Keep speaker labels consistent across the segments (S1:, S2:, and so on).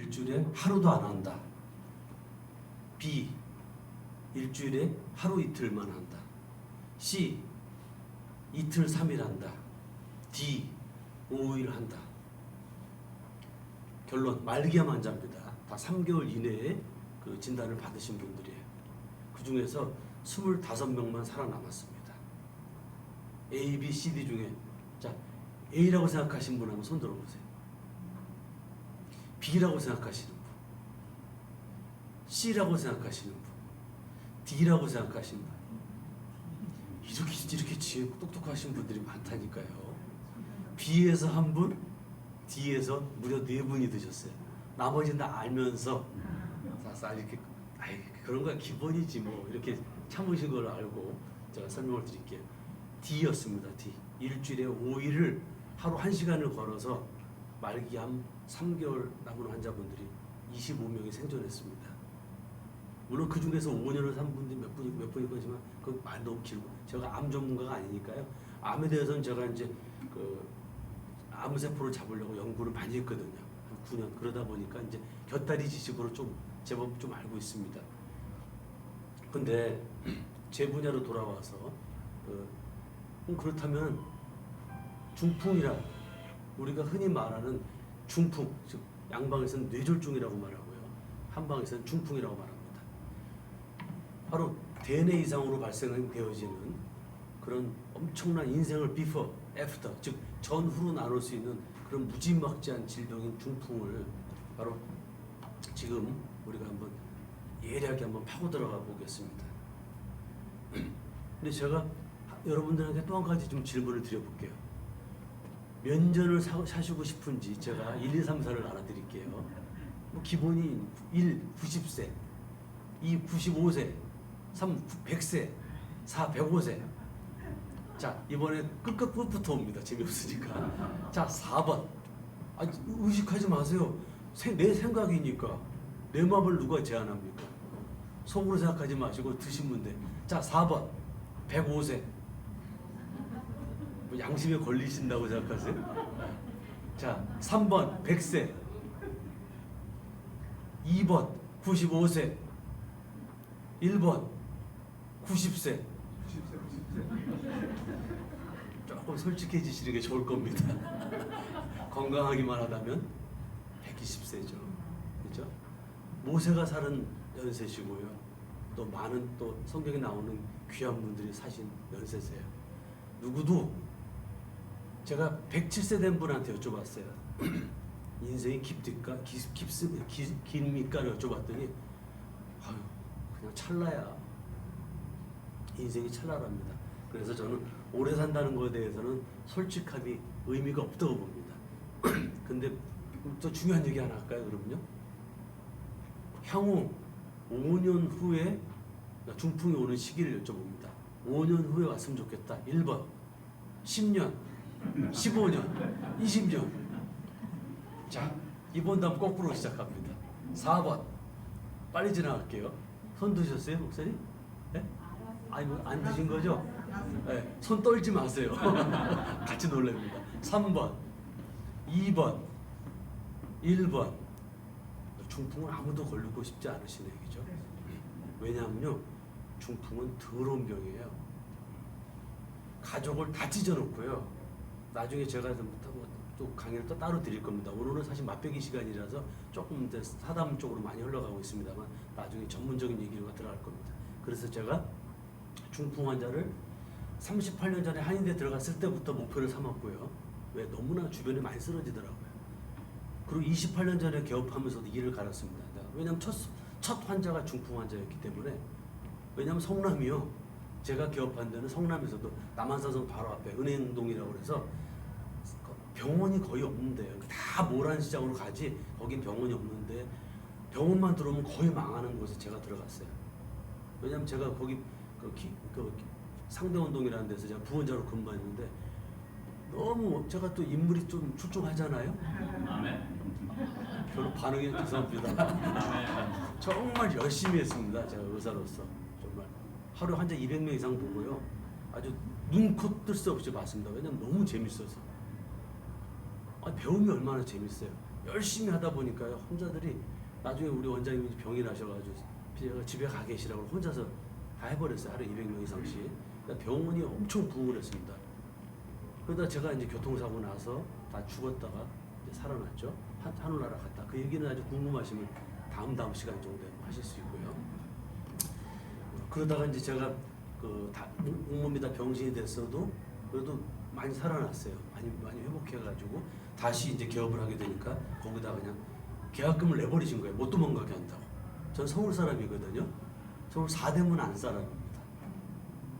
S1: 일주일에 하루도 안 한다. B. 일주일에 하루 이틀만 한다. C. 이틀 3일 한다. D. 5일 한다. 결론 말기암 환자입니다. 다 3개월 이내에 그 진단을 받으신 분들이에요. 그 중에서 25명만 살아남았습니다. A, B, C, D 중에 자 A라고 생각하시는 분 한번 손 들어보세요. B라고 생각하시는 분, C라고 생각하시는 분, D라고 생각하시는 분. 이렇게 지혜 똑똑하신 분들이 많다니까요. B에서 한 분, D에서 무려 4분이 드셨어요. 나머지는 다 알면서 이렇게 그런 거 기본이지 뭐 이렇게 참으신 걸 알고 제가 설명을 드릴게요. D였습니다. D. 일주일에 5일을 하루 1시간을 걸어서 말기암 3개월 남은 환자분들이 25명이 생존했습니다. 물론 그 중에서 5년을 산 분들이 몇 분일 거지만 그 말 너무 길고 제가 암 전문가가 아니니까요. 암에 대해서는 제가 이제 그 암세포를 잡으려고 연구를 많이 했거든요. 한 9년 그러다 보니까 이제 곁다리 지식으로 좀 제법 좀 알고 있습니다. 근데 제 분야로 돌아와서 그렇다면 중풍이라 우리가 흔히 말하는 중풍, 즉 양방에서는 뇌졸중이라고 말하고요. 한방에서는 중풍이라고 말합니다. 바로 대뇌 이상으로 발생되어지는 그런 엄청난 인생을 before, after, 즉 전후로 나눌 수 있는 그런 무지막지한 질병인 중풍을 바로 지금 우리가 한번 예리하게 한번 파고 들어가 보겠습니다. 근데 제가 여러분들한테 또 한 가지 좀 질문을 드려볼게요. 면전을 사시고 싶은지 제가 1, 2, 3, 4를 알아드릴게요. 뭐 기본이 1, 90세, 2, 95세, 3, 100세, 4, 105세. 자, 이번에 끝부터 옵니다. 재미없으니까. 자, 4번. 의식하지 마세요. 내 생각이니까. 내 마음을 누가 제한합니까? 속으로 생각하지 마시고 드시면 돼. 자, 4번. 105세. 뭐 양심에 걸리신다고 생각하세요? 자, 3번. 100세. 2번. 95세. 1번. 90세. 조금 솔직해지시는 게 좋을 겁니다. 건강하기만 하다면 120세죠. 그죠? 모세가 살은 연세시고요. 또 많은 또 성경에 나오는 귀한 분들이 사신 연세세요. 누구도 제가 107세 된 분한테 여쭤봤어요. 인생이 깁니까? 길입니까?를 여쭤봤더니 그냥 찰나야. 인생이 찰나랍니다. 그래서 저는 오래 산다는 것에 대해서는 솔직함이 의미가 없다고 봅니다. 근데 또 중요한 얘기 하나 할까요, 그럼요? 향후 5년 후에 중풍이 오는 시기를 여쭤봅니다. 5년 후에 왔으면 좋겠다. 1번 10년 15년 20년. 자, 이번 다음 거꾸로 시작합니다. 4번 빨리 지나갈게요. 손 드셨어요, 목사님? 네? 아니 뭐 안 드신 거죠? 네, 손 떨지 마세요. 같이 놀랍니다. 3번 2번 1번. 중풍은 아무도 걸리고 싶지 않으시는 얘기죠. 왜냐하면요, 중풍은 더러운 병이에요. 가족을 다 찢어놓고요. 나중에 제가 또 강의를 또 따로 드릴 겁니다. 오늘은 사실 맛배기 시간이라서 조금 이제 사담 쪽으로 많이 흘러가고 있습니다만 나중에 전문적인 얘기가 들어갈 겁니다. 그래서 제가 중풍 환자를 38년 전에 한의대 들어갔을 때부터 목표를 삼았고요. 왜? 너무나 주변에 많이 쓰러지더라고요. 그리고 28년 전에 개업하면서도 일을 갈았습니다. 왜냐하면 첫 환자가 중풍 환자였기 때문에. 왜냐하면 성남이요. 제가 개업한 데는 성남에서도 남한산성 바로 앞에 은행동이라고 해서 병원이 거의 없는데요. 다 모란시장으로 가지 거긴 병원이 없는데 병원만 들어오면 거의 망하는 곳에 제가 들어갔어요. 왜냐하면 제가 거기 상대원동이라는 데서 제가 부원자로 근무했는데 너무 제가 또 인물이 좀 출중하잖아요. 별로 반응이 죄송합니다. 정말 열심히 했습니다. 제가 의사로서 정말 하루 환자 200명 이상 보고요. 아주 눈코 뜰 새 없이 봤습니다. 왜냐면 너무 재밌어서. 배움이 얼마나 재밌어요. 열심히 하다 보니까요, 환자들이 나중에 우리 원장님이 병이 나셔가지고 집에 가 계시라고 혼자서 다 해버렸어요. 하루에 200명 이상씩. 그러니까 병원이 엄청 부흥을 했습니다. 그러다 제가 이제 교통사고 나서 다 죽었다가 이제 살아났죠. 하늘나라 갔다. 그 얘기는 아주 궁금하시면 다음 시간 정도에 하실 수 있고요. 그러다가 이제 제가 온몸이 다 병신이 됐어도 그래도 많이 살아났어요. 많이 회복해가지고 다시 이제 개업을 하게 되니까 거기다 그냥 계약금을 내버리신 거예요. 못 도망가게 한다고. 전 서울 사람이거든요. 서울 4대문 안 사람입니다.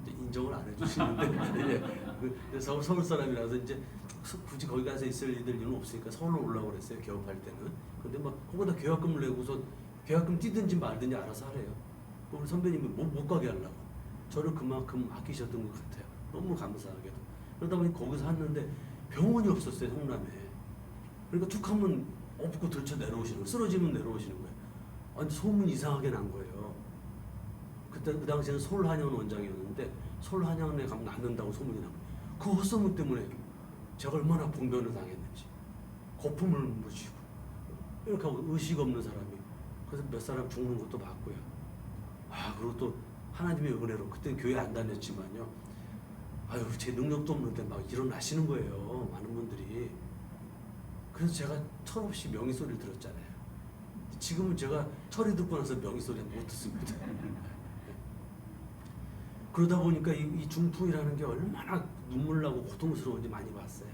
S1: 인정을 안 해주시는데 예. 서울 사람이라서 이제 굳이 거기 가서 있을 일은 없으니까 서울로 올라오고 그랬어요. 개업할 때는. 근데 막 거기다 계약금을 내고서 계약금 뛰든지 말든지 알아서 하래요. 우리 선배님이 못 가게 하려고. 저를 그만큼 아끼셨던 것 같아요. 너무 감사하게도. 그러다 보니 거기서 왔는데 병원이 없었어요. 성남에. 그러니까 툭 하면 업고 들쳐 내려오시는 거예요. 쓰러지면 내려오시는 거예요. 아니 소문이 이상하게 난 거예요. 그때 그 당시에는 서울한의원 원장이었는데 서울한의원에 가면 낫는다고 소문이 난 거예요. 그 헛소문 때문에 제가 얼마나 봉변을 당했는지. 거품을 묻히고 이렇게 하고 의식 없는 사람이 그래서 몇 사람 죽는 것도 봤고요. 그리고 또 하나님의 은혜로 그때 교회 안 다녔지만요. 아유 제 능력도 없는데 막 일어나시는 거예요. 많은 분들이. 그래서 제가 철없이 명의 소리를 들었잖아요. 지금은 제가 철이 듣고 나서 명의 소리를 못 듣습니다. 그러다 보니까 이 중풍이라는 게 얼마나 눈물 나고 고통스러운지 많이 봤어요.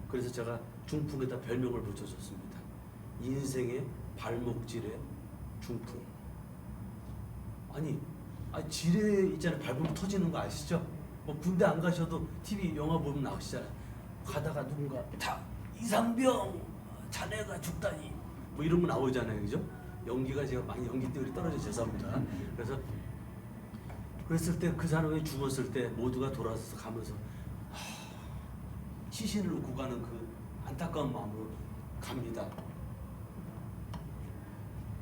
S1: 그래서 제가 중풍에다 별명을 붙여줬습니다. 인생의 발목질의 중풍. 아니 지뢰 있잖아요. 밟으면 터지는 거 아시죠? 뭐 군대 안 가셔도 TV 영화 보면 나오시잖아요. 가다가 누군가 다 이상병 자네가 죽다니 뭐 이런 거 나오잖아요. 그죠? 연기가 제가 많이 연기 때문에 떨어져 죄송합니다. 그랬을 때 그 사람이 죽었을 때 모두가 돌아서서 가면서 시신을 놓고 가는 그 안타까운 마음으로 갑니다.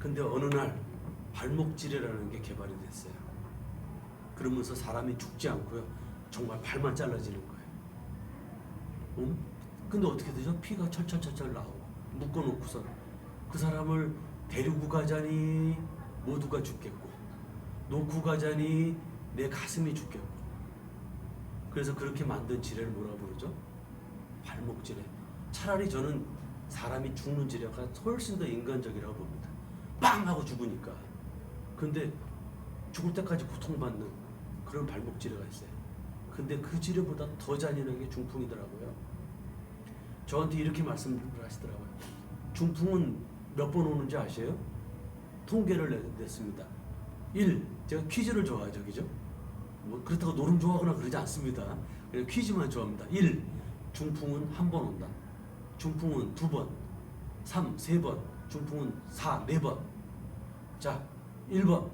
S1: 근데 어느 날 발목질이라는 게 개발이 됐어요. 그러면서 사람이 죽지 않고요. 정말 발만 잘라지는 거예요. 근데 어떻게 되죠? 피가 철철철철 나오고 묶어놓고서 그 사람을 데리고 가자니 모두가 죽겠고 놓고 가자니 내 가슴이 죽겠고. 그래서 그렇게 만든 지뢰를 뭐라 부르죠? 발목지뢰. 차라리 저는 사람이 죽는 지뢰가 훨씬 더 인간적이라고 봅니다. 빵 하고 죽으니까. 근데 죽을 때까지 고통받는 그런 발목지뢰가 있어요. 근데 그 지뢰보다 더 잔인한 게 중풍이더라고요. 저한테 이렇게 말씀을 하시더라고요. 중풍은 몇 번 오는지 아세요? 통계를 냈습니다. 1. 제가 퀴즈를 좋아하죠. 그죠? 뭐 그렇다고 노름 좋아하거나 그러지 않습니다. 그냥 퀴즈만 좋아합니다. 1. 중풍은 한 번 온다. 중풍은 2번. 3. 3번. 중풍은 4. 4번. 자, 1번.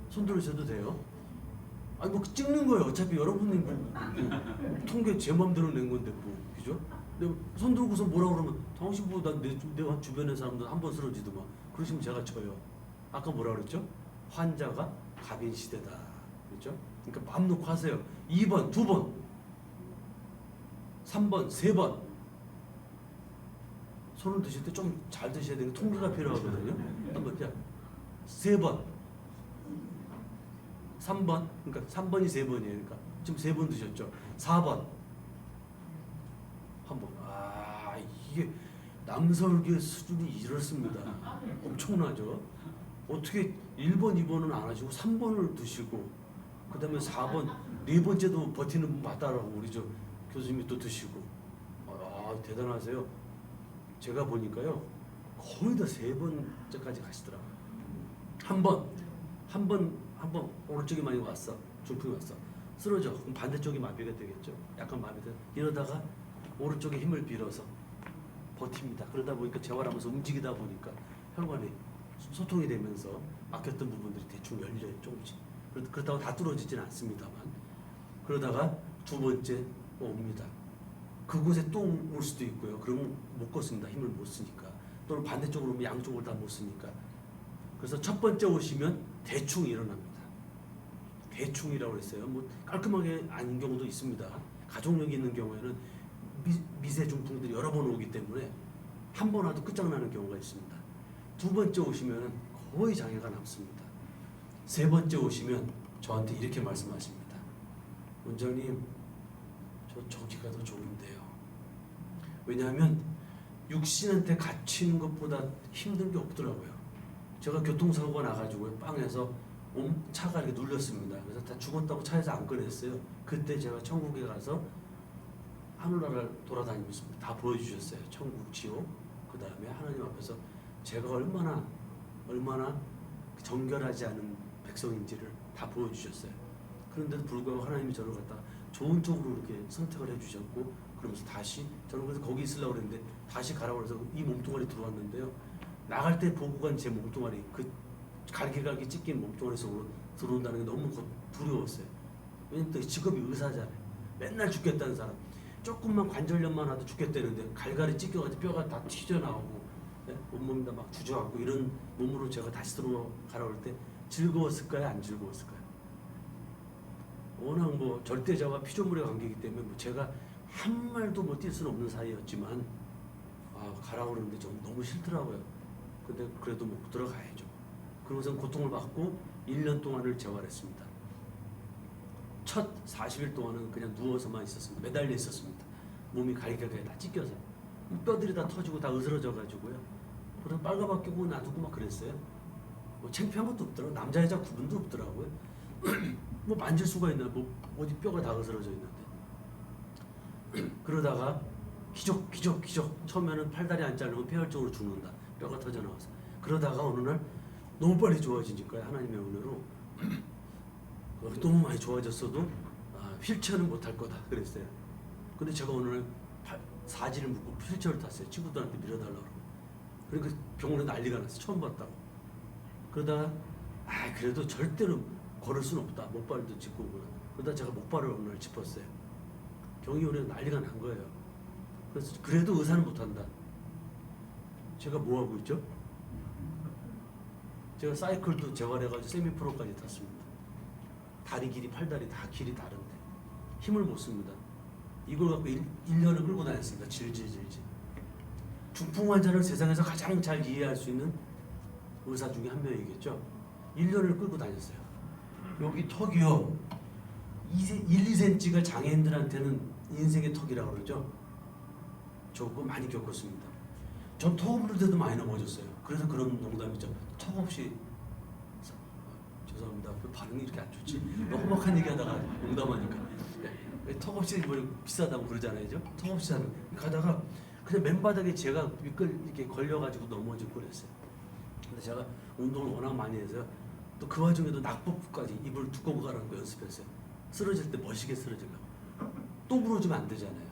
S1: 손 들으셔도 돼요. 아니 뭐 찍는 거예요. 어차피 여러분이 뭐 통계 제 맘대로 낸 건데 뭐 그죠? 근데 손 들고서 뭐라 그러면 당신보다 내 주변의 사람들 한 번 쓰러지더만 그러시면 제가 쳐요. 아까 뭐라 그랬죠? 환자가 갑인 시대다. 그렇죠? 그러니까 마음 놓고 하세요. 2번, 2번, 3번, 3번. 손을 드실 때 좀 잘 드셔야 되는 통계가 필요하거든요. 한번 자, 3번. 3번, 그러니까 3번이 3번이에요. 그러니까 지금 3번 드셨죠. 4번. 한 번. 이게 남설계 수준이 이렇습니다. 엄청나죠. 어떻게 1번, 2번은 안 하시고 3번을 드시고 그 다음에 4번, 4번째도 버티는 분 맞다라고 우리 저 교수님이 또 드시고 대단하세요. 제가 보니까요 거의 다 3번째까지 가시더라고요. 한 번 오른쪽이 많이 왔어. 중풍이 왔어. 쓰러져. 그럼 반대쪽이 마비가 되겠죠. 약간 마비돼. 이러다가 오른쪽에 힘을 빌어서 버팁니다. 그러다 보니까 재활하면서 움직이다 보니까 혈관이 소통이 되면서 막혔던 부분들이 대충 열려요. 조금씩. 그렇다고 다 뚫어지진 않습니다만. 그러다가 2번째 옵니다. 그곳에 또 올 수도 있고요. 그러면 못 걷습니다. 힘을 못 쓰니까. 또는 반대쪽으로 오면 양쪽을 다 못 쓰니까. 그래서 첫 번째 오시면 대충 일어납니다. 대충이라고 했어요. 뭐 깔끔하게 아닌 경우도 있습니다. 가족력이 있는 경우에는 미세 중풍들이 여러 번 오기 때문에 한 번 와도 끝장나는 경우가 있습니다. 두 번째 오시면 거의 장애가 남습니다. 세 번째 오시면 저한테 이렇게 말씀하십니다. 원장님, 저기가 더 좋은데요. 왜냐하면 육신한테 갇히는 것보다 힘든 게 없더라고요. 제가 교통사고가 나가지고 빵에서 차가 이렇게 눌렸습니다. 그래서 다 죽었다고 차에서 안 꺼냈어요. 그때 제가 천국에 가서 하늘나라를 돌아다니면서 다 보여주셨어요. 천국, 지옥, 그 다음에 하나님 앞에서 제가 얼마나 정결하지 않은 백성인지를 다 보여주셨어요. 그런데도 불구하고 하나님이 저를 갖다 좋은 쪽으로 이렇게 선택을 해주셨고, 그러면서 다시 저는 그래서 거기 있으려고 그랬는데 다시 가라고 해서 이 몸뚱아리 들어왔는데요. 나갈 때 보고 간 제 몸뚱아리, 그 갈기갈기 찢긴 몸뚱아리 속으로 들어온다는 게 너무 두려웠어요. 왜냐면 또 직업이 의사잖아요. 맨날 죽겠다는 사람, 조금만 관절염만 와도 죽겠다는데 갈갈이 찢겨가지고 뼈가 다 튀져나오고, 네? 온몸이 다 막 주저앉고 이런 몸으로 제가 다시 들어가라고 할 때 즐거웠을까요? 안 즐거웠을까요? 워낙 뭐 절대자와 피조물의 관계이기 때문에 뭐 제가 한 말도 뭐 뛸 수는 없는 사이였지만, 가라고 그러는데 좀 너무 싫더라고요. 근데 그래도 뭐 들어가야죠. 그러고선 고통을 받고 1년 동안을 재활했습니다. 첫 40일 동안은 그냥 누워서만 있었습니다. 매달려 있었습니다. 몸이 갈기갈기 다 찢겨서 뼈들이 다 터지고 다 으스러져 가지고요. 그래서 빨가벗 끼고 놔두고 막 그랬어요. 뭐 창피한 것도 없더라고요. 남자 여자 구분도 없더라고요. 뭐 만질 수가 있나, 뭐 어디 뼈가 다 으스러져 있는데. 그러다가 기적 처음에는 팔다리 안 자르면 폐혈증으로 죽는다, 뼈가 터져 나와서. 그러다가 어느 날 너무 빨리 좋아지니까 하나님의 은혜로 너무 많이 좋아졌어도 휠체어는 못할 거다 그랬어요. 근데 제가 오늘 사지를 묶고 휠체어를 탔어요. 친구들한테 밀어달라고. 그러니까 병원에 난리가 났어요. 처음 봤다고. 그러다가 그래도 절대로 걸을 수는 없다. 목발도 짚고 오구나. 그러다 제가 목발을 어느 날 짚었어요. 경위원회 난리가 난 거예요. 그래서 그래도 의사는 못한다. 제가 뭐 하고 있죠? 제가 사이클도 재활해가지고 세미프로까지 탔습니다. 다리 길이, 팔다리 다 길이 다른데 힘을 못 씁니다. 이걸 갖고 1년을 끌고 다녔습니다. 질질. 중풍 환자를 세상에서 가장 잘 이해할 수 있는 의사 중에 한 명이겠죠. 1년을 끌고 다녔어요. 여기 턱이요, 1-2cm가 장애인들한테는 인생의 턱이라고 그러죠. 저 그거 많이 겪었습니다. 전 턱 없을 때도 많이 넘어졌어요. 그래서 그런 농담이죠. 턱 없이, 죄송합니다. 그 반응이 이렇게 안 좋지? 너무 험악한 얘기하다가 농담하니까. 턱 없이 뭐 비싸다고 그러잖아요. 턱 없이 하는. 가다가 그냥 맨바닥에 제가 이렇게 걸려가지고 넘어지고 그랬어요. 근데 제가 운동을 워낙 많이 해서 또 그 와중에도 낙법까지 이불 두꺼운 거 가라고 연습했어요. 쓰러질 때 멋있게 쓰러지려고. 또 부러지면 안 되잖아요.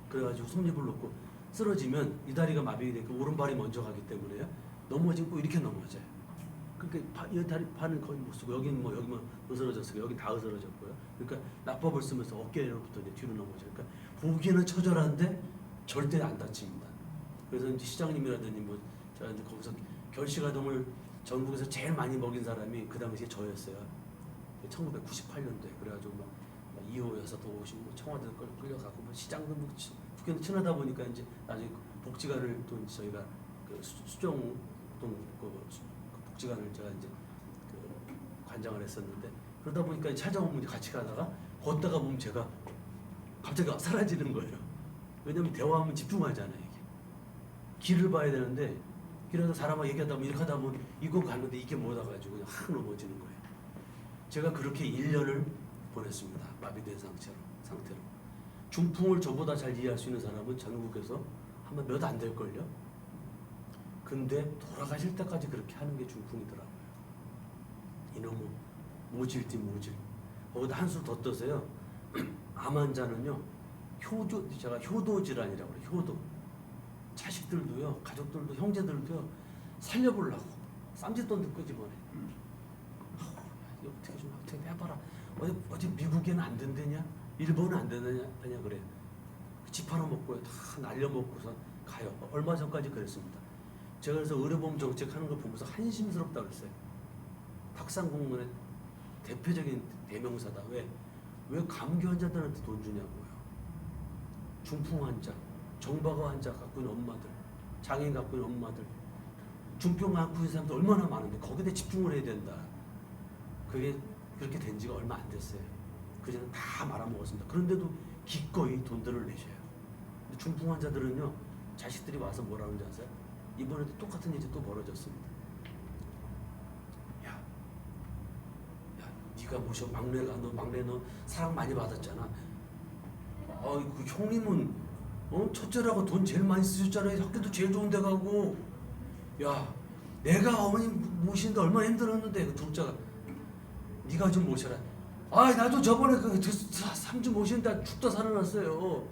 S1: 그래가지고 솜잎을 놓고 쓰러지면 이 다리가 마비가 되고 오른발이 먼저 가기 때문에요. 넘어지고 이렇게 넘어져요. 그러니까 이 다리 팔은 거의 못 쓰고 여기는 뭐 여기만 으스러졌어요. 여기 다 으스러졌고요. 그러니까 낙법을 쓰면서 어깨로부터 이제 뒤로 넘어져요. 그러니까 보기에는 처절한데 절대 안 다칩니다. 그래서 이제 시장님이라든지 뭐 제가 이제 거기서 결식아동을 전국에서 제일 많이 먹인 사람이 그 당시에 저였어요. 1998년도에. 그래가지고 막 2호 여사도 오시고 청와대도 끌려가고 뭐 시장도 뭐 국회의원 친하다 보니까 이제 나중에 복지관을 또 저희가 그 수정동 그 복지관을 제가 이제 그 관장을 했었는데, 그러다 보니까 찾아오면 같이 가다가 걷다가 보면 제가 갑자기 사라지는 거예요. 왜냐면 대화하면 집중하잖아요. 이게 길을 봐야 되는데 길에서 사람하고 얘기하다 보면 이렇게 하다 보면 이거 갔는데 이게 뭐다 가지고 그냥 확 넘어지는 거예요. 제가 그렇게 1년을 보냈습니다. 마비된 상태로. 중풍을 저보다 잘 이해할 수 있는 사람은 전국에서 아마 몇 안 될걸요. 근데 돌아가실 때까지 그렇게 하는 게 중풍이더라고요. 이놈의 모질띠 모질. 거기다 한술 더 떠서요. 암 환자는요, 제가 효도 질환이라고 그래요. 효도. 자식들도요, 가족들도, 형제들도요, 살려보려고 쌈짓돈도 끄집어내. 어떻게 해봐라. 어디 미국에는 안 된다냐? 일본은 안 된다냐? 그래. 집 하나 먹고요, 다 날려먹고서 가요. 얼마 전까지 그랬습니다. 제가 그래서 의료보험 정책하는 걸 보면서 한심스럽다 그랬어요. 박상공문의 대표적인 대명사다. 왜 감기 환자들한테 돈 주냐고요. 중풍 환자, 정박어 환자 갖고 있는 엄마들, 장애인 갖고 있는 엄마들, 중병 갖고 있는 사람들 얼마나 많은데 거기에 집중을 해야 된다. 그게 그렇게 된 지가 얼마 안 됐어요. 그전에 다 말아먹었습니다. 그런데도 기꺼이 돈들을 내셔요. 근데 중풍 환자들은요, 자식들이 와서 뭐라 그러는지 아세요? 이번에도 똑같은 일이 또 벌어졌습니다. 야, 네가 모셔 막내 너 사랑 많이 받았잖아. 그 형님은 첫째라고 돈 제일 많이 쓰셨잖아요. 학교도 제일 좋은 데 가고. 야, 내가 어머님 모시는데 얼마나 힘들었는데. 그 둘째가 네가 좀 모셔라. 나도 저번에 그 3주 모시는데 죽다 살아났어요.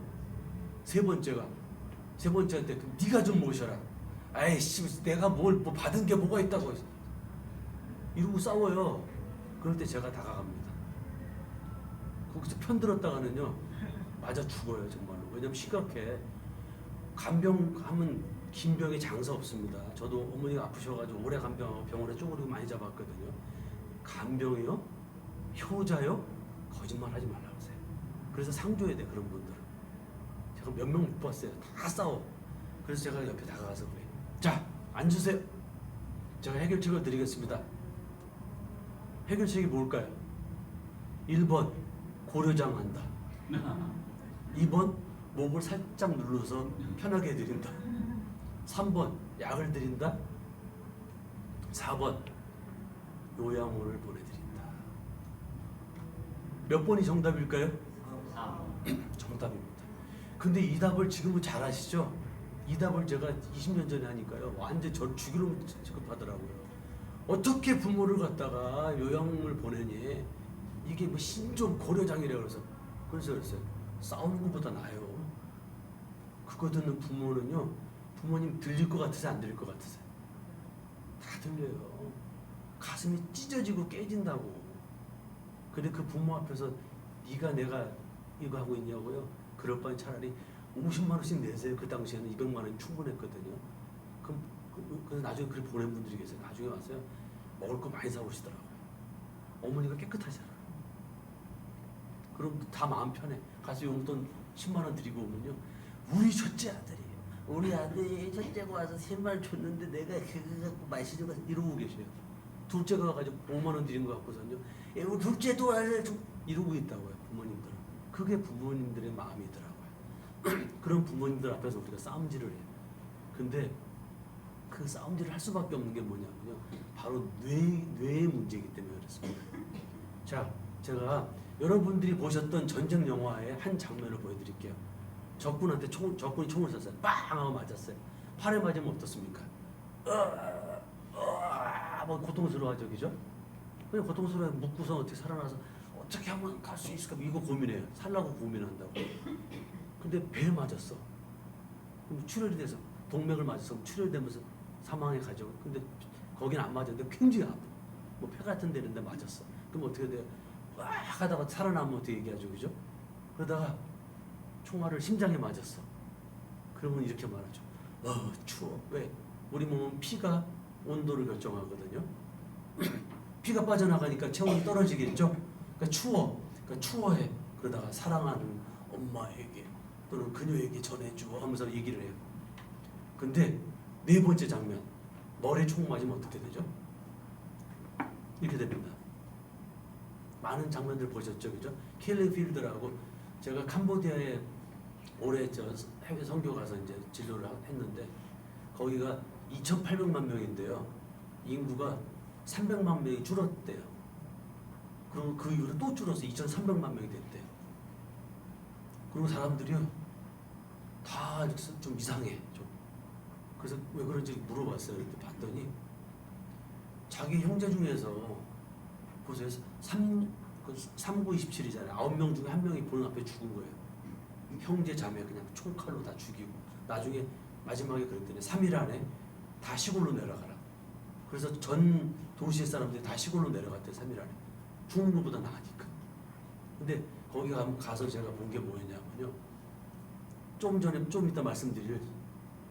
S1: 세 번째한테 네가 좀 모셔라. 아이씨, 내가 뭐 받은 게 뭐가 있다고 이러고 싸워요. 그럴 때 제가 다가갑니다. 거기서 편들었다가는요, 맞아 죽어요 정말로. 왜냐면 심각해. 간병하면 긴 병에 장사 없습니다. 저도 어머니가 아프셔가지고 오래 간병하고 병원에 쪼그리고 많이 잡았거든요. 간병이요? 효자요? 거짓말 하지 말라고 하세요. 그래서 상조해야 돼 그런 분들은. 제가 몇 명 못 봤어요. 다 싸워. 그래서 제가 옆에 다가가서 그래. 자, 앉으세요. 제가 해결책을 드리겠습니다. 해결책이 뭘까요? 1번 고려장 한다. 2번 목을 살짝 눌러서 편하게 해드린다. 3번 약을 드린다. 4번 요양원을 보내드린다. 몇 번이 정답일까요? 4번. 정답입니다. 근데 이 답을 지금은 잘 아시죠? 이 답을 제가 20년 전에 하니까요, 완전 저를 죽이려 취급하더라고요. 어떻게 부모를 갖다가 요양원을 보내니? 이게 뭐 신종 고려장이라고 그랬어요. 싸우는 것보다 나아요. 그거 듣는 부모는요, 부모님 들릴 것 같으세요, 안 들릴 것 같으세요? 다 들려요. 가슴이 찢어지고 깨진다고. 근데 그 부모 앞에서 네가 내가 이거 하고 있냐고요? 그럴 바엔 차라리 50만 원씩 내세요. 그 당시에는 200만 원이 충분했거든요. 그래서 나중에 그걸 보낸 분들이 계세요. 나중에 왔어요. 먹을 거 많이 사오시더라고요. 어머니가 깨끗하잖아. 그럼 다 마음 편해. 가서 용돈 10만 원 드리고 오면요, 우리 첫째 아들이에요. 우리 아들이 첫째가 와서 3만 원 줬는데 내가 그거 갖고 마시려고 이러고 계셔요. 둘째가 와가지고 5만 원 드린 거 갖고서는요, 우리 둘째도 와서 이러고 있다고요. 부모님들은. 그게 부모님들의 마음이더라고요. 그런 부모님들 앞에서 우리가 싸움질을 해요. 근데 그 싸움질을 할 수밖에 없는 게 뭐냐면요, 바로 뇌의 문제이기 때문에 그렇습니다. 자, 제가 여러분들이 보셨던 전쟁 영화의 한 장면을 보여드릴게요. 적군한테 적군이 총을 쐈어요. 빵 하고 맞았어요. 팔에 맞으면 어떻습니까? 뭐 고통스러워하죠, 그죠? 그냥 고통스러워 묻고서 어떻게 살아나서 어떻게 하면 갈 수 있을까? 이거 고민해요. 살라고 고민한다고. 근데 배에 맞았어. 그럼 출혈이 돼서 동맥을 맞아서 출혈되면서 사망에 가죠. 근데 거긴 안 맞았는데 굉장히 아파. 뭐 폐 같은 데 있는데 맞았어. 그럼 어떻게 돼요? 막 하다가 살아나면 어떻게 얘기하죠, 그죠? 그러다가 총알을 심장에 맞았어. 그러면 이렇게 말하죠. 추워. 왜? 우리 몸은 피가 온도를 결정하거든요. 피가 빠져나가니까 체온이 떨어지겠죠. 그러니까 추워. 그러니까 추워해. 그러다가 사랑하는 엄마에게 또는 그녀에게 전해줘 하면서 얘기를 해요. 근데 4번째 장면, 머리에 총 맞으면 어떻게 되죠? 이렇게 됩니다. 많은 장면들 보셨죠, 그죠? 킬링 필드라고, 제가 캄보디아에 올해 해외 선교 가서 이제 진료를 했는데, 거기가 2,800만 명인데요, 인구가 300만 명이 줄었대요. 그리고 그 이후로 또 줄어서 2,300만 명이 됐대요. 그리고 사람들이요, 다 좀 이상해. 좀. 그래서 왜 그런지 물어봤어요. 그때 봤더니 자기 형제 중에서 보세요. 3927이잖아요. 9명 중에 1명이 보는 앞에 죽은 거예요. 형제 자매 그냥 총칼로 다 죽이고, 나중에 마지막에 그랬더니 3일 안에 다 시골로 내려가라. 그래서 전 도시의 사람들이 다 시골로 내려갔대요. 3일 안에. 죽는 것보다 나으니까. 근데 거기 가서 제가 본 게 뭐였냐면요, 좀 이따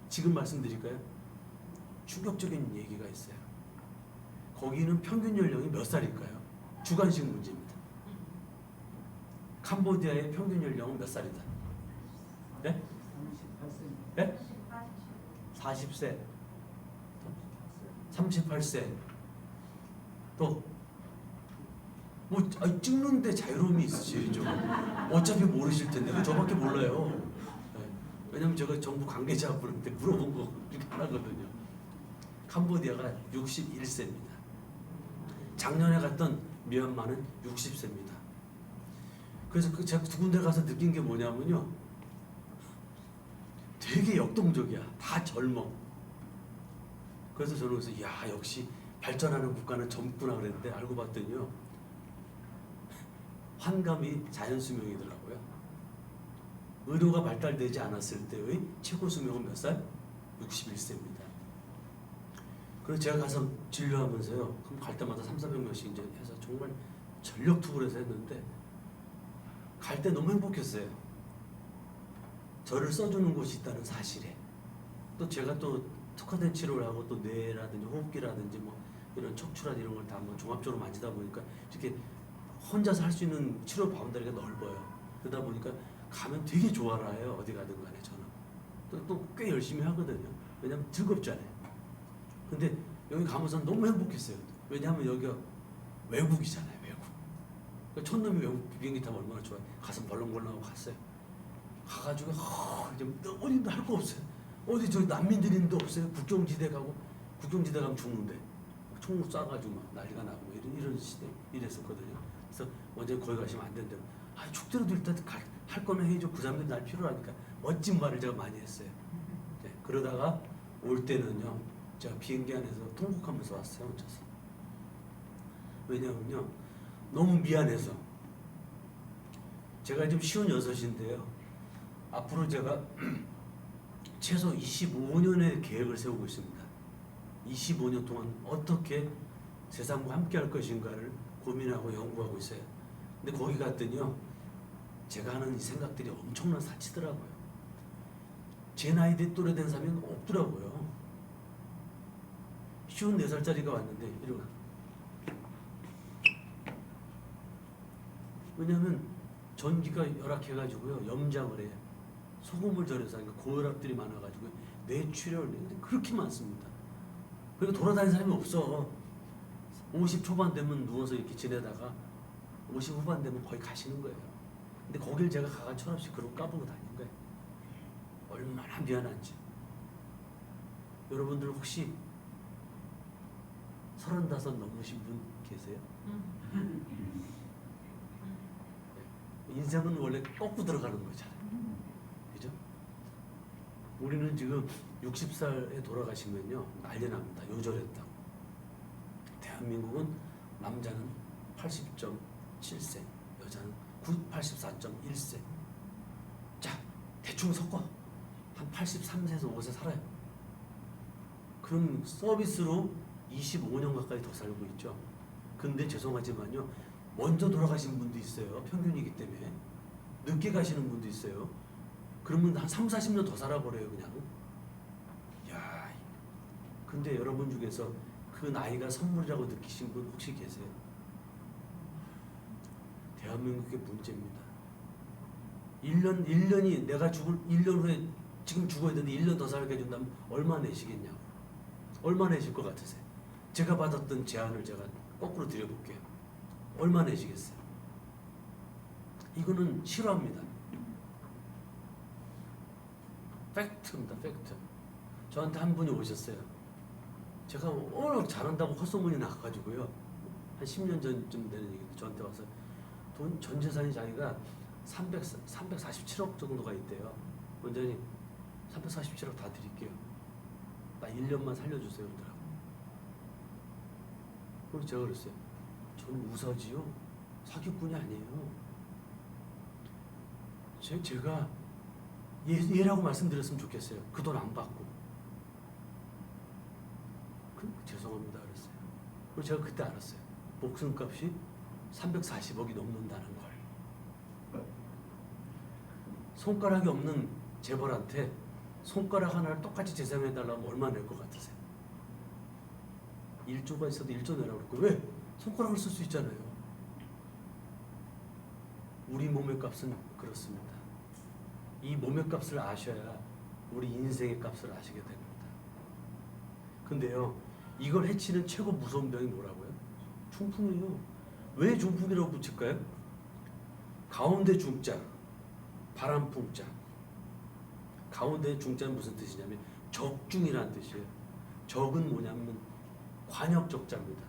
S1: 지금 말씀드릴까요? 충격적인 얘기가 있어요. 거기는 평균 연령이 몇 살일까요? 주관식 문제입니다. 캄보디아의 평균 연령은 몇 살이다? 네? 네? 40세, 38세, 또 뭐 찍는데 자유로움이 있으시죠. 어차피 모르실 텐데 그 저밖에 몰라요. 네. 왜냐면 제가 정부 관계자분한테 물어본 거 중에 하나거든요. 캄보디아가 61세입니다. 작년에 갔던 미얀마는 60세입니다. 그래서 제가 두 군데 가서 느낀 게 뭐냐면요. 되게 역동적이야. 다 젊어. 그래서 저는 그래서 야 역시 발전하는 국가는 젊구나 그랬는데 알고 봤더니요. 환갑이 자연 수명이더라고요. 의료가 발달되지 않았을 때의 최고 수명은 몇 살? 61세입니다. 그래서 제가 가서 진료하면서요. 그럼 갈 때마다 300~400명씩 이제 해서 정말 전력 투구를 해서 했는데 갈 때 너무 행복했어요. 저를 써주는 곳이 있다는 사실에 또 제가 또 특화된 치료를 하고 또 뇌라든지 호흡기라든지 뭐 이런 척추라든지 이런 걸 다 뭐 종합적으로 만지다 보니까 이렇게 혼자서 할 수 있는 치료 바운더리가 넓어요. 그러다 보니까 가면 되게 좋아라요. 어디 가든 간에 저는 또 꽤 열심히 하거든요. 왜냐면 즐겁잖아요. 근데 여기 가면서 너무 행복했어요. 왜냐하면 여기가 외국이잖아요. 외국. 그러니까 촌놈이 외국 비행기 타면 얼마나 좋아요. 가슴 벌렁벌렁하고 갔어요. 가가지고 이제 어디도 할 거 없어요. 어디 저 난민들인데 없어요. 국경지대 가고 국경지대 가면 죽는데 총 쏴가지고 막 난리가 나고 이런 시대 이랬었거든요. 그래서 먼저 거기 가시면 안 된다고. 축제로도 일단 할 거는 해야죠. 그 사람들이 날 필요로 하니까 멋진 말을 제가 많이 했어요. 네, 그러다가 올 때는요. 제가 비행기 안에서 통곡하면서 왔어요. 혼자서. 왜냐면요. 너무 미안해서. 제가 지금 56인데요. 앞으로 제가 최소 25년의 계획을 세우고 있습니다. 25년 동안 어떻게 세상과 함께 할 것인가를 고민하고 연구하고 있어요. 근데 거기 갔더니요. 제가 하는 이 생각들이 엄청난 사치더라고요. 제 나이 또래 된 사람이 없더라고요. 54살짜리가 왔는데 이러고 왜냐하면 전기가 열악해가지고요. 염장을 해요. 소금을 절여서 하니까 고혈압들이 많아가지고 뇌출혈 그렇게 많습니다. 그리고 돌아다니는 사람이 없어. 50 초반 되면 누워서 이렇게 지내다가 50 후반 되면 거의 가시는 거예요. 근데 거길 제가 가가 철없이 그러고 까보고 다닌 거예요. 얼마나 미안한지. 여러분들 혹시 35 넘으신 분 계세요? 인생은 원래 꺾고 들어가는 거잖아요. 그죠? 우리는 지금 60살에 돌아가시면요. 난리 납니다. 요절했다고. 대한민국은 남자는 80.7세, 여자는 84.1세. 자, 대충 섞어. 한 83세에서 5세 살아요. 그럼 서비스로 25년 가까이 더 살고 있죠. 근데 죄송하지만요. 먼저 돌아가신 분도 있어요. 평균이기 때문에. 늦게 가시는 분도 있어요. 그러면 한 30~40년 더 살아버려요. 그냥. 야, 근데 여러분 중에서 그 나이가 선물이라고 느끼신 분 혹시 계세요? 대한민국의 문제입니다. 1년이 내가 죽을 1년 후에 지금 죽어야 되는데 1년 더 살게 해준다면 얼마 내시겠냐고. 얼마 내실 것 같으세요? 제가 받았던 제안을 제가 거꾸로 드려볼게요. 얼마 내시겠어요? 이거는 실화입니다. 팩트입니다. 팩트. 저한테 한 분이 오셨어요. 제가 워낙 잘한다고 헛소문이 나가지고요. 한 10년 전쯤 되는 얘기인데 저한테 와서 전 재산이 자기가 347억 정도가 있대요. 원장님 347억 다 드릴게요. 나 1년만 살려주세요. 그러더라고요. 그래서 제가 그랬어요. 저는 우사지요. 사기꾼이 아니에요. 제가 얘라고 말씀드렸으면 좋겠어요. 그 돈 안 받고. 죄송합니다 그랬어요. 그리고 제가 그때 알았어요. 목숨값이 340억이 넘는다는 걸. 손가락이 없는 재벌한테 손가락 하나를 똑같이 재산해달라면 얼마 낼 것 같으세요? 1조가 있어도 1조 내라고 그랬고 왜? 손가락을 쓸 수 있잖아요. 우리 몸의 값은 그렇습니다. 이 몸의 값을 아셔야 우리 인생의 값을 아시게 됩니다. 근데요, 이걸 해치는 최고 무서운 병이 뭐라고요? 중풍이에요. 왜 중풍이라고 붙일까요? 가운데 중자, 바람풍자. 가운데 중자는 무슨 뜻이냐면 적중이라는 뜻이에요. 적은 뭐냐면 관역적자입니다.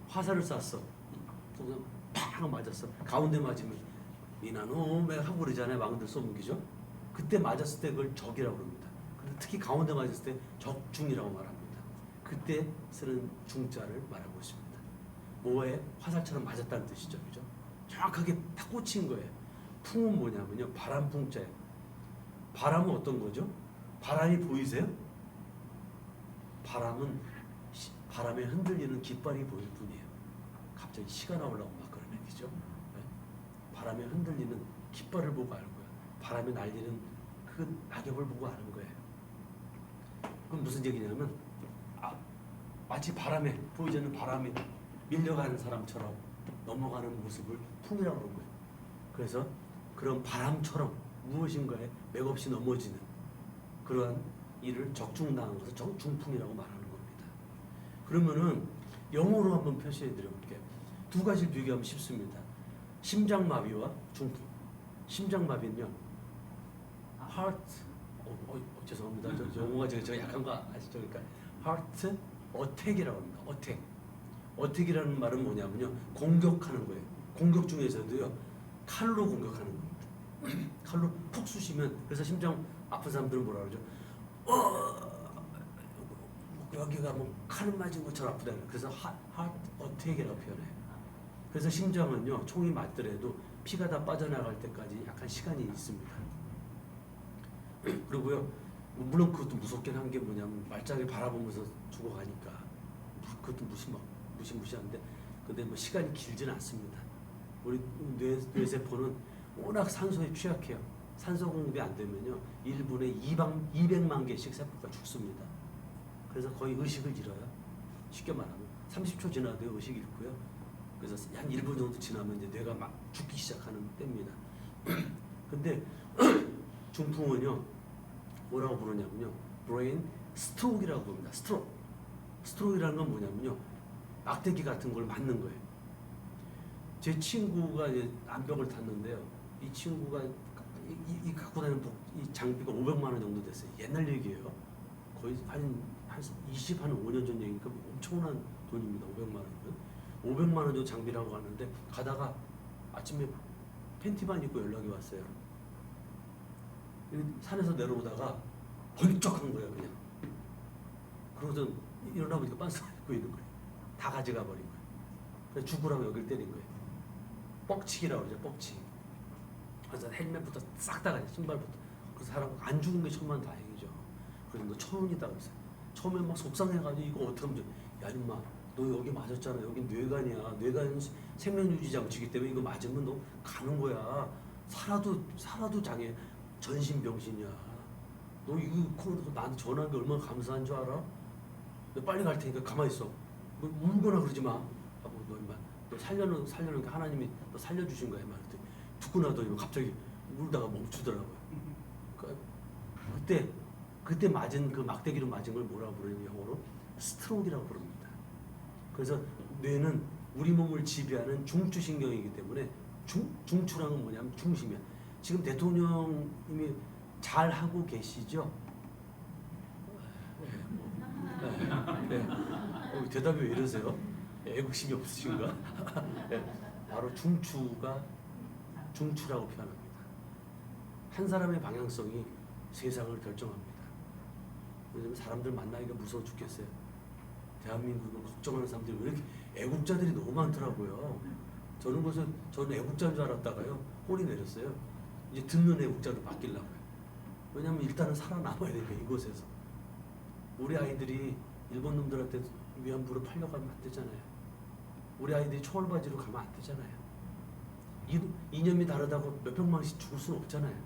S1: 화살을 쐈어. 팍 맞았어. 가운데 맞으면 미나노메 하고 그러잖아요. 왕들 쏘무기죠. 그때 맞았을 때 그걸 적이라고 합니다. 근데 특히 가운데 맞았을 때 적중이라고 말합니다. 그때 쓰는 중자를 말하고 있습니다. 뭐에 화살처럼 맞았다는 뜻이죠. 그죠? 정확하게 딱 꽂힌 거예요. 풍은 뭐냐면요. 바람풍자예요. 바람은 어떤 거죠? 바람이 보이세요? 바람은 바람에 흔들리는 깃발이 보일 뿐이에요. 갑자기 시가 나오려고 막 그런 얘기죠. 네? 바람에 흔들리는 깃발을 보고 아는 거예요. 바람에 날리는 그 낙엽을 보고 아는 거예요. 그건 무슨 얘기냐면 마치 바람에 보이지 않는 바람에 밀려가는 사람처럼 넘어가는 모습을 풍이라고 그런 거예요. 그래서 그런 바람처럼 무엇인가에 맥없이 넘어지는 그러한 일을 적중당한 것을 중풍이라고 말하는 겁니다. 그러면은 영어로 한번 표시해 드려볼게요. 두 가지를 비교하면 쉽습니다. 심장마비와 중풍. 심장마비는요, heart, 죄송합니다. 저 영어가 제가 약한 거 아시죠? 그러니까 heart attack이라고 합니다. 어택이라는 말은 뭐냐면요, 공격하는 거예요. 공격 중에서도요, 칼로 공격하는 겁니다. 칼로 푹 쑤시면, 그래서 심장 아픈 사람들은 뭐라 그러죠? 여기가 뭐 칼 맞은 것처럼 아프다. 그래서 heart attack이라고 표현해요. 그래서 심장은요, 총이 맞더라도 피가 다 빠져나갈 때까지 약간 시간이 있습니다. 그리고요, 물론 그것도 무섭긴 한 게 뭐냐면 말짱이 바라보면서 죽어가니까 그것도 무시무시한데, 근데 뭐 시간이 길지는 않습니다. 우리 뇌세포는 워낙 산소에 취약해요. 산소 공급이 안 되면요, 1분에 200만 개씩 세포가 죽습니다. 그래서 거의 의식을 잃어요. 쉽게 말하면 30초 지나도 의식이 잃고요. 그래서 한 1분 정도 지나면 이제 뇌가 막 죽기 시작하는 때입니다. 근데 중풍은요, 뭐라고 부르냐면요, 브레인 스트로크라고 부릅니다. 스트로크라는 건 뭐냐면요, 막대기 같은 걸 맞는 거예요. 제 친구가 이제 암벽을 탔는데요, 이 친구가 이 갖고 다니는 이 장비가 500만 원 정도 됐어요. 옛날 얘기예요. 거의 한 5년 전 얘기니까 엄청난 돈입니다. 500만 원이면. 500만 원 정도 장비를 하고 갔는데, 가다가 아침에 팬티만 입고 연락이 왔어요. 산에서 내려오다가 번쩍한 거예요, 그냥. 그러고서 일어나 보니까 빤스가 입고 있는 거예요. 다 가져가 버린 거예요. 그래서 죽으라고 여기를 때린 거예요. 뻑치기라고 그러죠, 뻑치기. 그래서 헬멧부터 싹 다 가져, 신발부터. 그래서 사람 안 죽은 게 천만 다행이죠. 그래서 너 천운이다 그랬어요. 처음에 막 속상해가지고 이거 어떻게 하면 야 임마, 너 여기 맞았잖아. 여기 뇌관이야. 뇌관 생명유지 장치이기 때문에 이거 맞으면 너 가는 거야. 살아도 장애. 전신병신이야. 너 이거 나한테 전화한 게 얼마나 감사한 줄 알아? 너 빨리 갈 테니까 가만히 있어. 뭐 울거나 그러지 마. 하고 너 임마, 너 살려는 게 하나님이 너 살려주신 거야. 임마. 듣고 나더니 갑자기 울다가 멈추더라고요. 그때 맞은 그 막대기로 맞은 걸 뭐라고 부르냐면 영어로 스트로크라고 부릅니다. 그래서 뇌는 우리 몸을 지배하는 중추신경이기 때문에 중추라는 건 뭐냐면 중심이야. 지금 대통령님이 잘 하고 계시죠? 네. 대답이 왜 이러세요? 애국심이 없으신가? 네. 바로 중추라고 표현합니다. 한 사람의 방향성이 세상을 결정합니다. 왜냐면 사람들 만나기가 무서워 죽겠어요. 대한민국을 걱정하는 사람들이 왜 이렇게 애국자들이 너무 많더라고요. 저는 애국자인 줄 알았다가요, 꼴이 내렸어요. 이제 듣는 애국자로 바뀌려고요. 왜냐면 일단은 살아남아야 되니까, 이곳에서. 우리 아이들이 일본 놈들한테 위안부로 팔려가면 안 되잖아요. 우리 아이들이 초월바지로 가면 안 되잖아요. 이념이 다르다고 몇백 명씩 죽을 수는 없잖아요.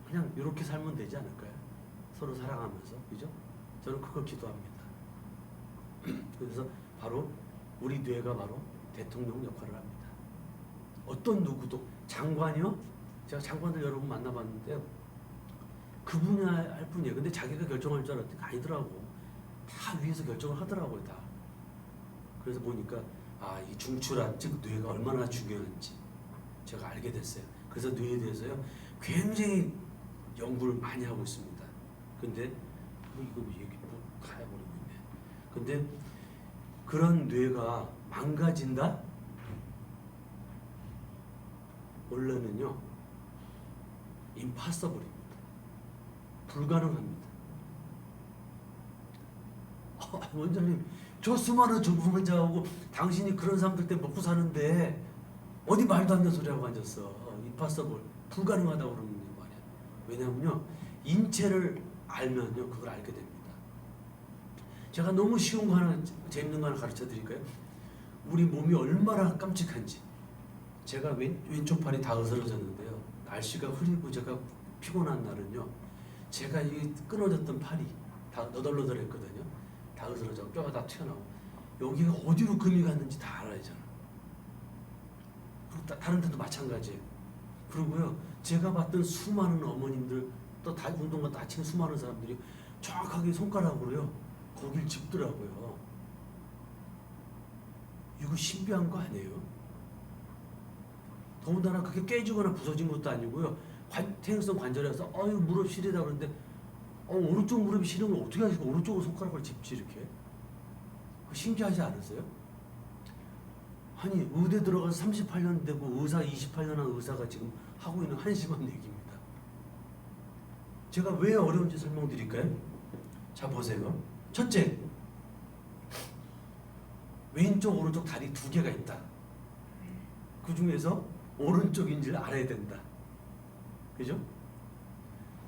S1: 그냥 이렇게 살면 되지 않을까요? 서로 사랑하면서, 그죠? 저는 그걸 기도합니다. 그래서 바로 우리 뇌가 바로 대통령 역할을 합니다. 어떤 누구도, 장관이요? 제가 장관들 여러분 만나봤는데요, 그분이 할 뿐이에요. 근데 자기가 결정할 줄 알았더니 아니더라고. 다 위에서 결정을 하더라고요, 다. 그래서 보니까 이 중추란 즉 뇌가 얼마나 중요한지 제가 알게 됐어요. 그래서 뇌에 대해서요 굉장히 연구를 많이 하고 있습니다. 근데 이거 얘기 가야버리고 있네. 근데 그런 뇌가 망가진다? 원래는요 임파서블입니다. 불가능합니다. 원장님, 저 수많은 전문가하고 당신이 그런 사람들 때문에 먹고 사는데 어디 말도 안 되는 소리하고 앉았어. 임파서블, 불가능하다고 그러는 말이야. 왜냐면요 인체를 알면요 그걸 알게 됩니다. 제가 너무 쉬운 거 하나, 재밌는 거 하나 가르쳐 드릴까요? 우리 몸이 얼마나 깜찍한지. 제가 왼쪽 팔이 다 으스러졌는데요. 날씨가 흐리고 제가 피곤한 날은요 제가 이 끊어졌던 팔이 다 너덜너덜했거든요. 다 으스러져 뼈가 다 튀어나오고 여기가 어디로 금이 갔는지 다 알아야잖아. 그리고 다른 데도 마찬가지예요. 그리고요 제가 봤던 수많은 어머님들 또 다 운동과 다치는 수많은 사람들이 정확하게 손가락으로요 거길 짚더라고요. 이거 신비한 거 아니에요? 더군다나 그게 깨지거나 부서진 것도 아니고요. 퇴행성 관절에서 이거 무릎 시리다 그러는데 오른쪽 무릎이 시린 걸 어떻게 하시고 오른쪽으로 손가락을 짚지 이렇게? 신기하지 않으세요? 아니 의대 들어가서 38년 되고 의사 28년 한 의사가 지금 하고 있는 한심한 얘기입니다. 제가 왜 어려운지 설명드릴까요? 자 보세요. 첫째, 왼쪽 오른쪽 다리 두 개가 있다. 그 중에서 오른쪽인지를 알아야 된다. 그죠?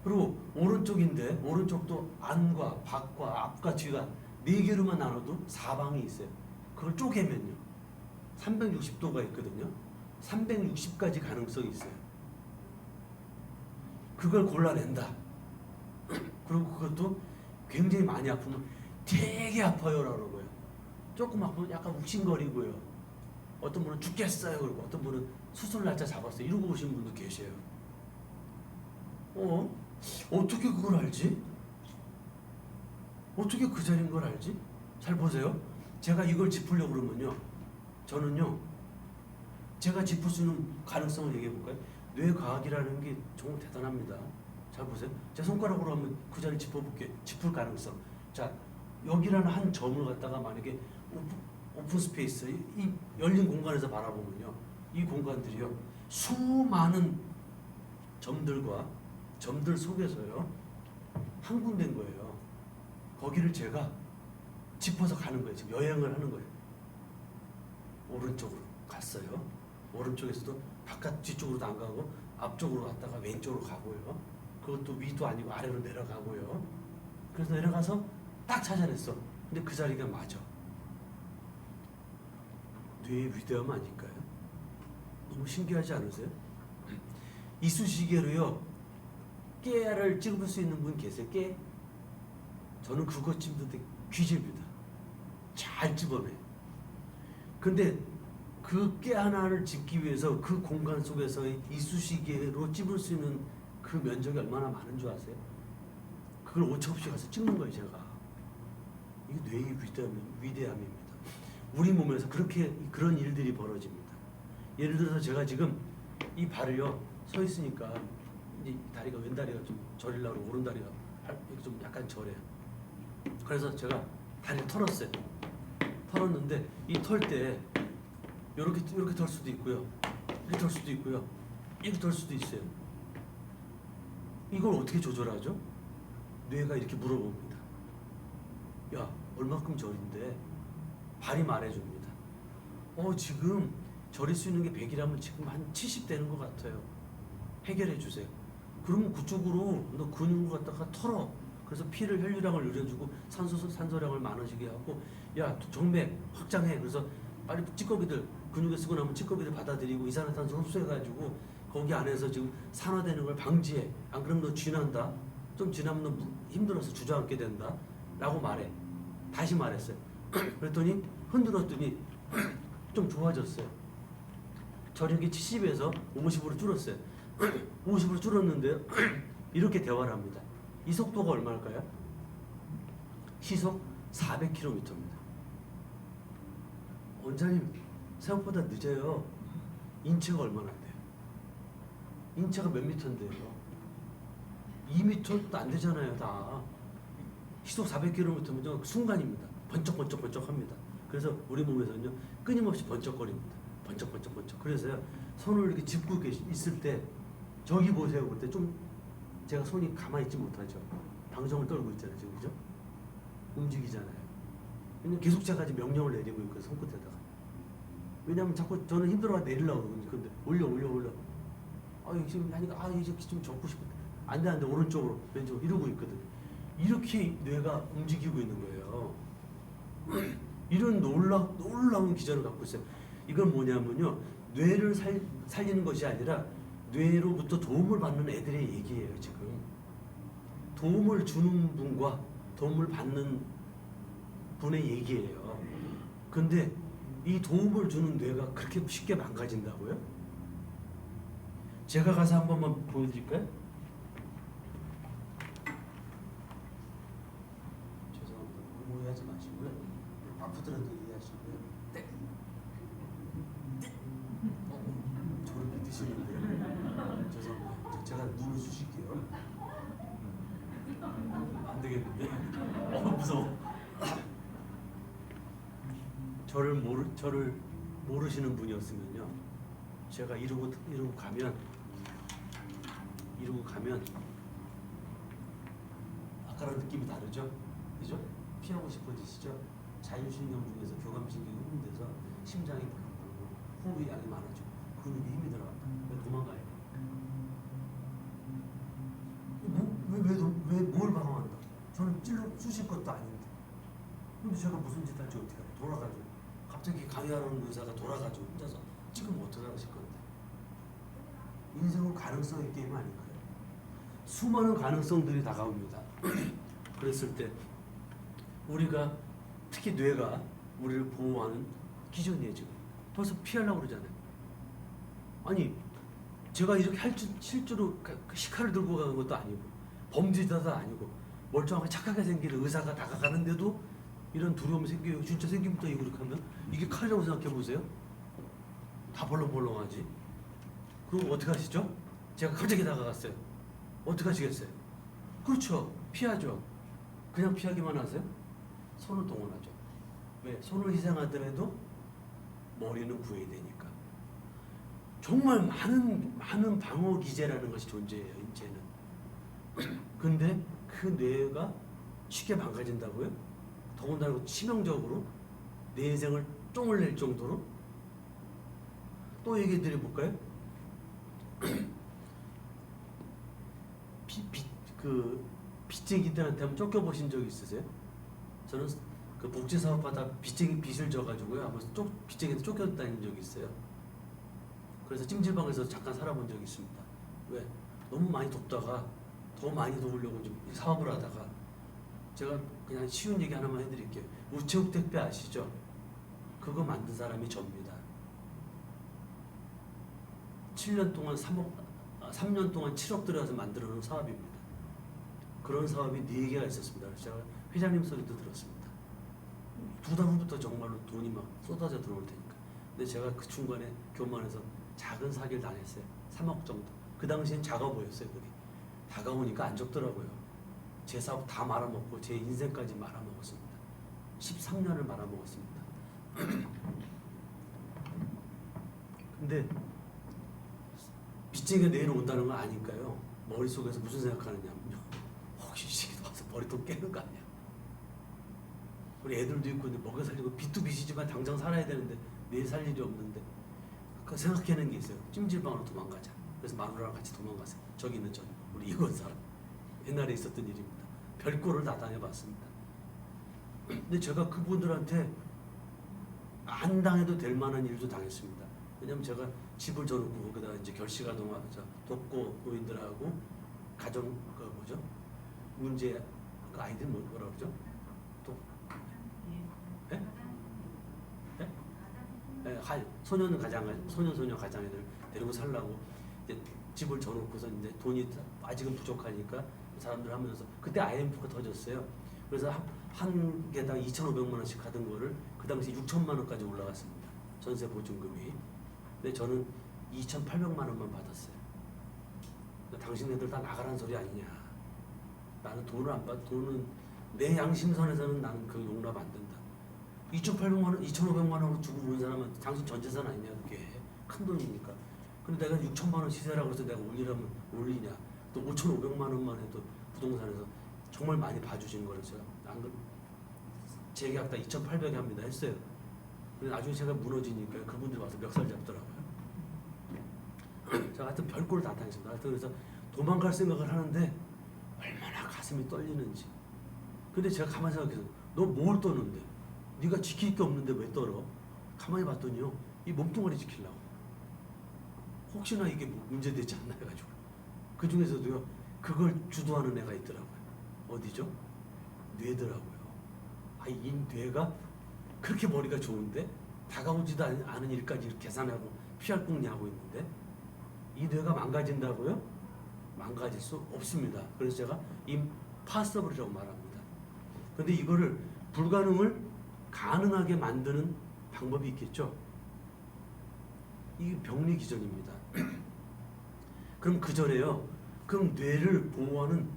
S1: 그리고 오른쪽인데 오른쪽도 안과 밖과 앞과 뒤가 네 개로만 나눠도 사방이 있어요. 그걸 쪼개면요 360도가 있거든요. 360가지 가능성이 있어요. 그걸 골라낸다. 그리고 그것도 굉장히 많이 아프면 되게 아파요라고 그러고요. 조금 아프면 약간 욱신거리고요. 어떤 분은 죽겠어요 그러고 어떤 분은 수술 날짜 잡았어요 이러고 오신 분도 계셔요. 어떻게 그걸 알지? 어떻게 그 자리인 걸 알지? 잘 보세요. 제가 이걸 짚으려고 그러면요 저는요 제가 짚을 수 있는 가능성을 얘기해 볼까요? 뇌과학이라는 게 정말 대단합니다. 잘 보세요. 제 손가락으로 한번 그 자리 짚어볼게요. 짚을 가능성. 자 여기라는 한 점을 갖다가 만약에 오픈 스페이스 이 열린 공간에서 바라보면요 이 공간들이요 수많은 점들과 점들 속에서요 한 군데인 거예요. 거기를 제가 짚어서 가는 거예요. 지금 여행을 하는 거예요. 오른쪽으로 갔어요. 오른쪽에서도 바깥 뒤쪽으로도 안 가고 앞쪽으로 갔다가 왼쪽으로 가고요. 그것도 위도 아니고 아래로 내려가고요. 그래서 내려가서 딱 찾아냈어. 근데 그 자리가 맞아. 뇌의 위대함 아닐까요? 너무 신기하지 않으세요? 이쑤시개로요 깨를 찝을 수 있는 분 계세요? 깨? 저는 그거 찝는데 귀집니다. 잘 찝어내요. 근데 그 깨 하나를 짚기 위해서 그 공간 속에서 이쑤시개로 찝을 수 있는 그 면적이 얼마나 많은 줄 아세요? 그걸 오차없이 가서 찍는 거예요 제가. 이게 뇌의 위대함입니다. 우리 몸에서 그런 일들이 벌어집니다. 예를 들어서 제가 지금 이 발을요 서 있으니까 이제 다리가 왼다리가 좀 저리려고 오른다리가 좀 약간 저래요. 그래서 제가 다리를 털었어요. 털었는데 이 털 때 이렇게 털 수도 있고요. 이렇게 털 수도 있고요. 이렇게 털 수도 있어요. 이걸 어떻게 조절하죠? 뇌가 이렇게 물어봅니다. 야 얼마큼 저린데? 발이 말해줍니다. 지금 저릴 수 있는 게 100이라면 지금 한 70 되는 것 같아요. 해결해 주세요. 그러면 그쪽으로 너 근육을 갖다가 털어. 그래서 피를 혈류량을 늘려주고 산소량을 많아지게 하고 야 정맥 확장해. 그래서 빨리 찌꺼기들 근육에 쓰고 나면 찌꺼기들 받아들이고 이산화탄소 흡수해가지고 거기 안에서 지금 산화되는 걸 방지해. 안 그러면 너 쥐난다. 좀 지나면 너 힘들어서 주저앉게 된다. 라고 말해. 다시 말했어요. 그랬더니 흔들었더니 좀 좋아졌어요. 저력이 70에서 50으로 줄었어요. 50으로 줄었는데요. 이렇게 대화를 합니다. 이 속도가 얼마일까요? 시속 400km입니다. 원장님 생각보다 늦어요. 인체가 얼마나 돼요? 인체가 몇 미터인데요? 2미터도 안 되잖아요, 다. 시속 400km면 순간입니다. 번쩍번쩍번쩍합니다. 그래서 우리 몸에서는요 끊임없이 번쩍거립니다. 번쩍번쩍번쩍. 그래서요 손을 이렇게 짚고 있을 때 저기 보세요. 볼 때 좀 제가 손이 가만히 있지 못하죠. 방정을 떨고 있잖아요, 지금 그죠? 움직이잖아요. 왜냐면 계속 제가 지금 명령을 내리고 있거든요, 손끝에다가. 왜냐면 자꾸 저는 힘들어가 내리려고 그러거든요. 근데 올려. 이게 지금 하니까 이제 좀 접고 싶은데 안 돼, 오른쪽으로 왼쪽으로 이러고 있거든요. 이렇게 뇌가 움직이고 있는 거예요. 이런 놀라운 기전을 갖고 있어요. 이건 뭐냐면요, 뇌를 살리는 것이 아니라 뇌로부터 도움을 받는 애들의 얘기예요. 지금 도움을 주는 분과 도움을 받는 분의 얘기예요. 근데 이 도움을 주는 뇌가 그렇게 쉽게 망가진다고요? 제가 가서 한 번만 보여드릴까요? 죄송합니다. 오해하지 마시고요. 아프더라도 이해하시고요. 네. 저를 믿으시는데요. 죄송합니다. 제가 눈을 쑤실게요. 안 되겠는데? 무서워. 저를 모르시는 분이었으면요, 제가 이러고 가면 아까랑 느낌이 다르죠? 그죠? 피하고 싶어지시죠? 자율신경 중에서 교감신경이 흥분돼서 심장이 벌렁벌렁, 호흡이 양이 많아져, 근육에 힘이 들어간다. 왜 도망가요? 왜 뭘 방어한다? 저는 쑤실 것도 아닌데. 근데 제가 무슨 짓 할지 어떻게 알아요? 돌아가죠. 갑자기 강의하는 의사가 돌아가죠. 혼자서. 지금 어떻게 하실 건데? 인생은 가능성의 게임 아닌가요? 수많은 가능성들이 다가옵니다. 그랬을 때 우리가, 특히 뇌가 우리를 보호하는 기전이에요. 지금 벌써 피하려고 그러잖아요. 아니, 제가 이렇게 실제로 시칼을 들고 가는 것도 아니고 범죄자도 아니고 멀쩡하게 착하게 생긴 의사가 다가가는데도 이런 두려움이 생겨요. 진짜 생기부터 이렇게 하면 이게 칼이라고 생각해 보세요. 다 벌렁벌렁하지. 그럼 어떻게 하시죠? 제가 갑자기 다가갔어요. 어떻게 하시겠어요? 그렇죠. 피하죠. 그냥 피하기만 하세요? 손을 동원하죠. 왜? 손을 희생하더라도 머리는 구해야 되니까. 정말 많은 방어 기제라는 것이 존재해요, 인체는. 근데 그 뇌가 쉽게 망가진다고요? 더군다나 치명적으로 내 인생을 쫑을 낼 정도로. 또 얘기 드려볼까요? 빚쟁이들한테 한번 쫓겨보신 적 있으세요? 저는 그 복지사업하다 빚을 져가지고요, 한번 빚쟁이한테 쫓겨다닌 적이 있어요. 그래서 찜질방에서 잠깐 살아본 적이 있습니다. 왜? 너무 많이 돕다가 더 많이 도우려고 좀 사업을 하다가, 제가 그냥 쉬운 얘기 하나만 해드릴게요. 우체국 택배 아시죠? 그거 만든 사람이 접니다. 3년 동안 7억 들여서 만들어 놓은 사업입니다. 그런 사업이 4개가 있었습니다. 그래서 제가 회장님 소리도 들었습니다. 2달 후부터 정말로 돈이 막 쏟아져 들어올 테니까. 근데 제가 그 중간에 교만해서 작은 사기를 당했어요. 3억 정도. 그 당시엔 작아 보였어요, 그게. 다가오니까 안 적더라고요. 제 사업 다 말아먹고 제 인생까지 말아먹었습니다. 13년을 말아먹었습니다. 근데 빚쟁이가 내일 온다는 거 아니까요, 머릿속에서 무슨 생각하느냐면요, 혹시 이 새끼도 와서 머리통 깨는 거 아니야. 우리 애들도 있고 먹여 살리고, 빚도 빚이지만 당장 살아야 되는데 내일 살 일이 없는데, 그 생각해낸 게 있어요. 찜질방으로 도망가자. 그래서 마누라랑 같이 도망갔어요. 저기 있는 우리 이건 사람. 옛날에 있었던 일입니다. 별꼴을 다 당해봤습니다. 근데 제가 그분들한테 안 당해도 될 만한 일도 당했습니다. 왜냐면 제가 집을 져놓고 거기다가 이제 결식아 독거 노인들하고 가정 문제 그 아이들 뭐라 그러죠? 소년 가장애들 데리고 살라고 이제 집을 져놓고서 이제 돈이 아직은 부족하니까 사람들 하면서, 그때 IMF가 터졌어요. 그래서 한 개당 2,500만 원씩 하던 거를 그 당시 6천만 원까지 올라갔습니다. 전세 보증금이. 근데 저는 2,800만 원만 받았어요. 당신네들 다 나가라는 소리 아니냐. 나는 돈을 안 받, 돈은 내 양심선에서는 나는 그 용납 안 된다. 2,800만 원, 2,500만 원 주고 오는 사람은 당신 전 재산 아니냐, 그게. 큰 돈이니까. 근데 내가 6천만 원 시세라고 해서 내가 올리라면 올리냐. 또 5,500만 원만 해도 부동산에서 정말 많이 봐주신 거를 제가 안 그래. 재계약 다 2,800에 합니다 했어요. 근데 나중에 제가 무너지니까 그분들이 와서 멱살 잡더라고요. 제가 하여튼 별꼴 다 당했습니다. 하여튼 그래서 도망갈 생각을 하는데 얼마나 가슴이 떨리는지. 근데 제가 가만히 생각해서 너 뭘 떠는데? 네가 지킬 게 없는데 왜 떨어? 가만히 봤더니요. 이 몸뚱아리 지키려고. 혹시나 이게 문제되지 않나 해가지고. 그 중에서도요. 그걸 주도하는 애가 있더라고요. 어디죠? 뇌더라고요. 아, 이 뇌가 그렇게 머리가 좋은데 다가오지도 않은 일까지 이렇게 계산하고 피할 궁리 하고 있는데 이 뇌가 망가진다고요? 망가질 수 없습니다. 그래서 제가 임파서블이라고 말합니다. 근데 이거를 불가능을 가능하게 만드는 방법이 있겠죠? 이게 병리 기전입니다. 그럼 그 절에요. 그럼 뇌를 보호하는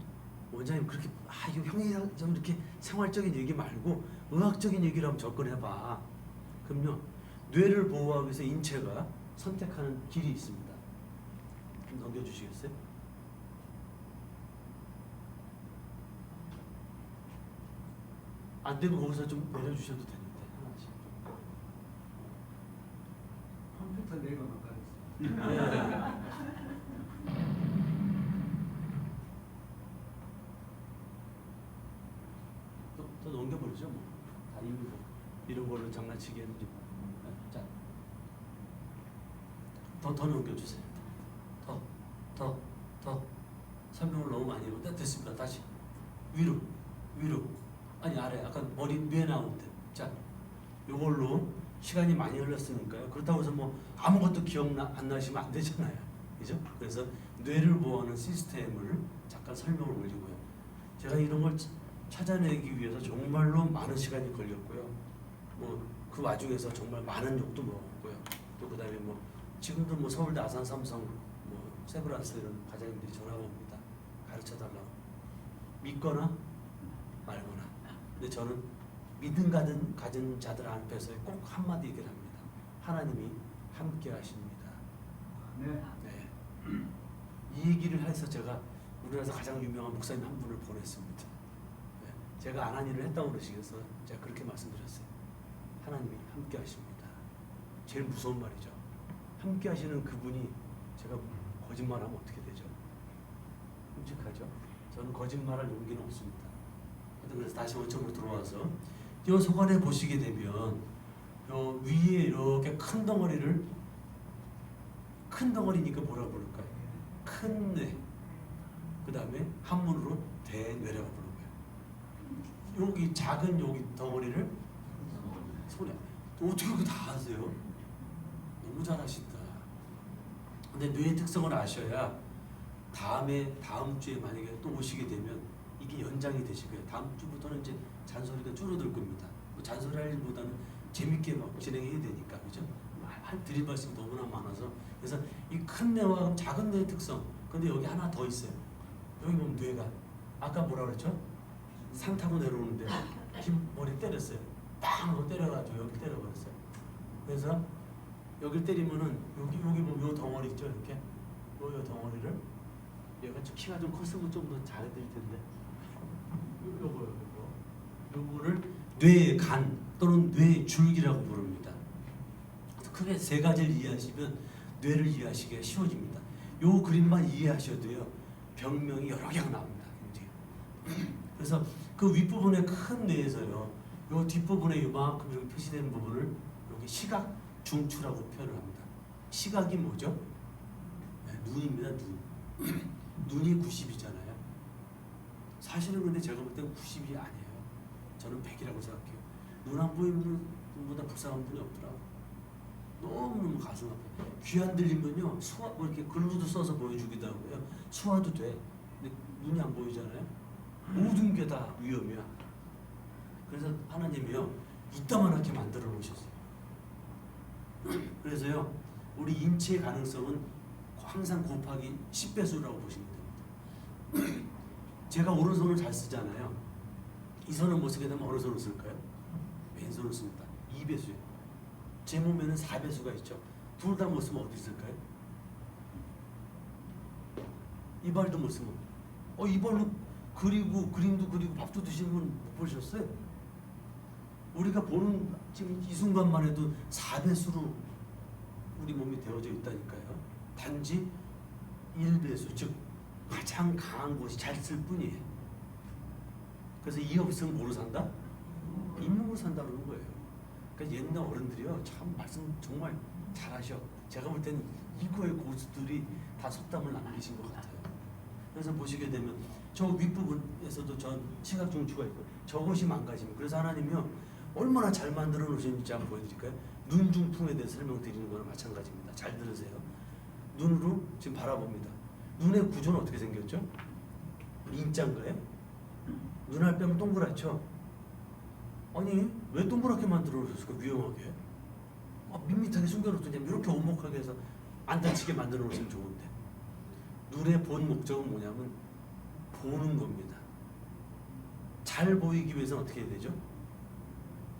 S1: 원장님 그렇게 이거 형이 좀 이렇게 생활적인 얘기 말고 의학적인 얘기를 한번 접근해봐. 그럼요. 뇌를 보호하기 위해서 인체가 선택하는 길이 있습니다. 좀 넘겨주시겠어요? 안 되면 거기서 좀 내려주셔도 되는데 하나씩.
S2: 컴퓨터 내려놓을까 했어요.
S1: 또 넘겨버리죠 뭐. 다 이미 뭐 이런 걸로 장난치기에는 좀. 자, 더 넘겨주세요. 더 설명을 너무 많이 해요. 됐습니다. 다시 위로. 아니 아래. 아까 머리 뇌 나오는데. 자, 요걸로 시간이 많이 흘렀으니까요. 그렇다고 해서 뭐 아무것도 기억 안 나시면 안 되잖아요. 그죠? 그래서 뇌를 보호하는 시스템을 잠깐 설명을 올리고요. 제가 이런 걸 찾아내기 위해서 정말로 많은 시간이 걸렸고요. 뭐 그 와중에서 정말 많은 욕도 먹었고요. 또 그다음에 뭐 지금도 뭐 서울대 아산 삼성 뭐 세브란스 이런 과장님들이 전화가 옵니다. 가르쳐 달라고. 믿거나 말거나. 근데 저는 믿음 가진 자들 앞에서 꼭 한마디 얘기를 합니다. 하나님이 함께 하십니다.
S2: 네.
S1: 이 얘기를 해서 제가 우리나라에서 가장 유명한 목사님 한 분을 보냈습니다. 네. 제가 안 한 일을 했다고 그러시겠어. 제가 그렇게 말씀드렸어요. 하나님이 함께 하십니다. 제일 무서운 말이죠. 함께 하시는 그분이 제가 거짓말하면 어떻게 되죠? 끔찍하죠? 저는 거짓말할 용기는 없습니다. 그래서 다시 원점으로 들어와서 이 소관에 보시게 되면 요 위에 이렇게 큰 덩어리니까 뭐라고 부를까요? 큰 뇌. 그 다음에 한문으로 대뇌라고 부르고요. 여기 작은 여기 덩어리를 소리. 어떻게 그렇게 다 아세요? 너무 잘하신다. 근데 뇌의 특성을 아셔야 다음 주에 만약에 또 오시게 되면 이게 연장이 되시고요. 다음 주부터는 이제 잔소리가 줄어들 겁니다. 뭐 잔소리 할 일보다는 재밌게 막 진행해야 되니까, 그죠? 드릴 말씀이 너무나 많아서. 그래서 이 큰 뇌와 작은 뇌의 특성. 근데 여기 하나 더 있어요. 여기 보면 뇌가 아까 뭐라 그랬죠? 산 타고 내려오는데 머리 때렸어요. 빵 하고 때려가지고 여기 때려버렸어요. 그래서 여기 때리면은 여기 보면 요 덩어리 있죠? 이렇게 요 덩어리를 얘가 키가 좀 컸으면 좀 더 잘해드릴 텐데 요거를 뇌의 간 또는 뇌의 줄기라고 부릅니다. 크게 세 가지를 이해하시면 뇌를 이해하시기가 쉬워집니다. 요 그림만 이해하셔도요 병명이 여러 개가 나옵니다. 굉장히. 그래서 그 윗부분의 큰 뇌에서요 요 뒷부분에 요만큼 이렇게 표시되는 부분을 여기 시각 중추라고 표현을 합니다. 시각이 뭐죠? 네, 눈입니다. 눈이 90이잖아요. 사실은 근데 제가 볼 때는 90이 아니에요. 저는 100이라고 생각해요. 눈 안 보이는 분보다 불쌍한 분이 없더라고요. 너무너무 가슴 아파요. 귀 안 들리면요 수화 뭐 이렇게 글로도 써서 보여주기도 하고요. 수화도 돼. 근데 눈이 안 보이잖아요. 모든 게 다 위험이야. 그래서 하나님이요 이따만하게 만들어 놓으셨어요. 그래서요 우리 인체의 가능성은 항상 곱하기 10배수라고 보시면 됩니다. 제가 오른손을 잘 쓰잖아요. 이 손을 못 쓰게 되면 어느 손을 쓸까요? 왼손을 씁니다. 2배수예요. 제 몸에는 4배수가 있죠. 둘 다 못 쓰면 어디 쓸까요? 이발도 못 쓰면 이발로 그리고 그림도 그리고 밥도 드시는 분 못 보셨어요? 우리가 보는 지금 이 순간만 해도 4배수로 우리 몸이 되어져 있다니까요. 단지 1배수 즉 가장 강한 곳이 잘 쓸 뿐이에요. 그래서 이 없으면 뭐로 산다? 잇몸으로 산다 그러는 거예요. 그러니까 옛날 어른들이요 참 말씀 정말 잘하셔. 제가 볼 때는 이거의 고수들이 다 속담을 남기신 것 같아요. 그래서 보시게 되면 저 윗부분에서도 전 시각 중추가 있고 저것이 망가지면 그래서 하나님이요 얼마나 잘 만들어 놓으셨는지 한번 보여드릴까요? 눈중풍에 대해 설명드리는 거랑 마찬가지입니다. 잘 들으세요. 눈으로 지금 바라봅니다. 눈의 구조는 어떻게 생겼죠? 인자인가요? 눈알 빼면 동그랗죠? 아니 왜 동그랗게 만들어 놓으셨을까? 위험하게 밋밋하게 숨겨놓더니 이렇게 오목하게 해서 안 다치게 만들어 놓으시면 좋은데 눈의 본 목적은 뭐냐면 보는 겁니다. 잘 보이기 위해서는 어떻게 해야 되죠?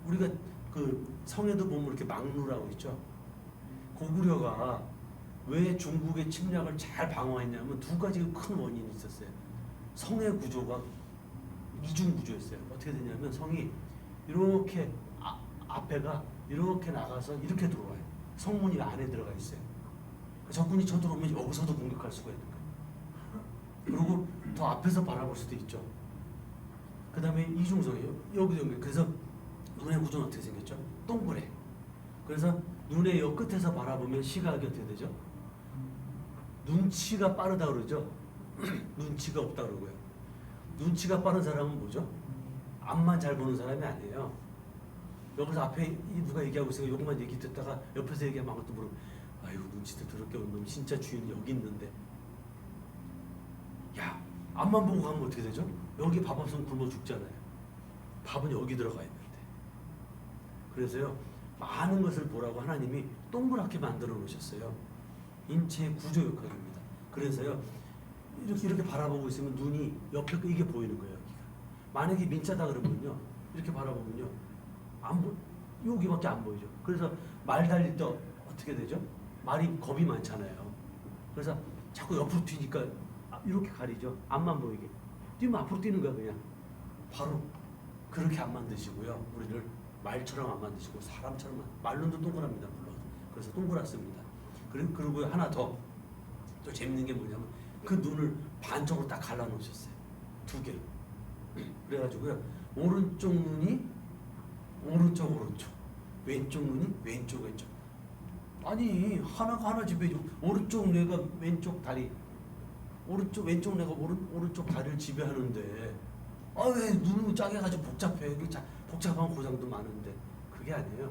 S1: 우리가 그 성에도 보면 이렇게 망루라고 있죠. 고구려가 왜 중국의 침략을 잘 방어했냐면 두 가지 큰 원인이 있었어요. 성의 구조가 이중 구조였어요. 어떻게 되냐면 성이 이렇게 앞에가 이렇게 나가서 이렇게 들어와요. 성문이 안에 들어가 있어요. 적군이 쳐들어오면 여기서도 공격할 수가 있는 거예요. 그리고 더 앞에서 바라볼 수도 있죠. 그 다음에 이중성이에요. 여기 그래서 눈의 구조는 어떻게 생겼죠? 동그래. 그래서 눈의 여 끝에서 바라보면 시각이 어떻게 되죠? 눈치가 빠르다 그러죠. 눈치가 없다 그러고요. 눈치가 빠른 사람은 뭐죠? 앞만 잘 보는 사람이 아니에요. 여기서 앞에 누가 얘기하고 있으니까 요것만 얘기 듣다가 옆에서 얘기하면 아무것도 모르고 아이고 눈치도 더럽게 온 놈 진짜 주인이 여기 있는데 야 앞만 보고 가면 어떻게 되죠? 여기 밥 없으면 굶어 죽잖아요. 밥은 여기 들어가 있는데 그래서요 많은 것을 보라고 하나님이 동그랗게 만들어 놓으셨어요. 인체의 구조 역학입니다. 그래서요 이렇게 바라보고 있으면 눈이 옆에 이게 보이는 거예요. 여기가. 만약에 민자다 그러면요 이렇게 바라보면요 안 보 여기밖에 안 보이죠. 그래서 말 달릴 때 어떻게 되죠? 말이 겁이 많잖아요. 그래서 자꾸 옆으로 튀니까 이렇게 가리죠. 앞만 보이게 뛰면 앞으로 뛰는 거야 그냥. 바로 그렇게 안 만드시고요. 우리를 말처럼 안 만드시고 사람처럼 말론도 동그랍니다. 물론. 그래서 동그랗습니다. 그리고 하나 더 또 재밌는 게 뭐냐면 그 눈을 반쪽으로 딱 갈라 놓으셨어요. 두 개로. 그래가지고요 오른쪽 눈이 오른쪽 왼쪽 눈이 왼쪽 아니 하나 집에 오른쪽 뇌가 왼쪽 다리 왼쪽 뇌가 오른쪽 다리를 지배하는데 왜 눈을 짜게 가지고 복잡해. 복잡한 고장도 많은데 그게 아니에요.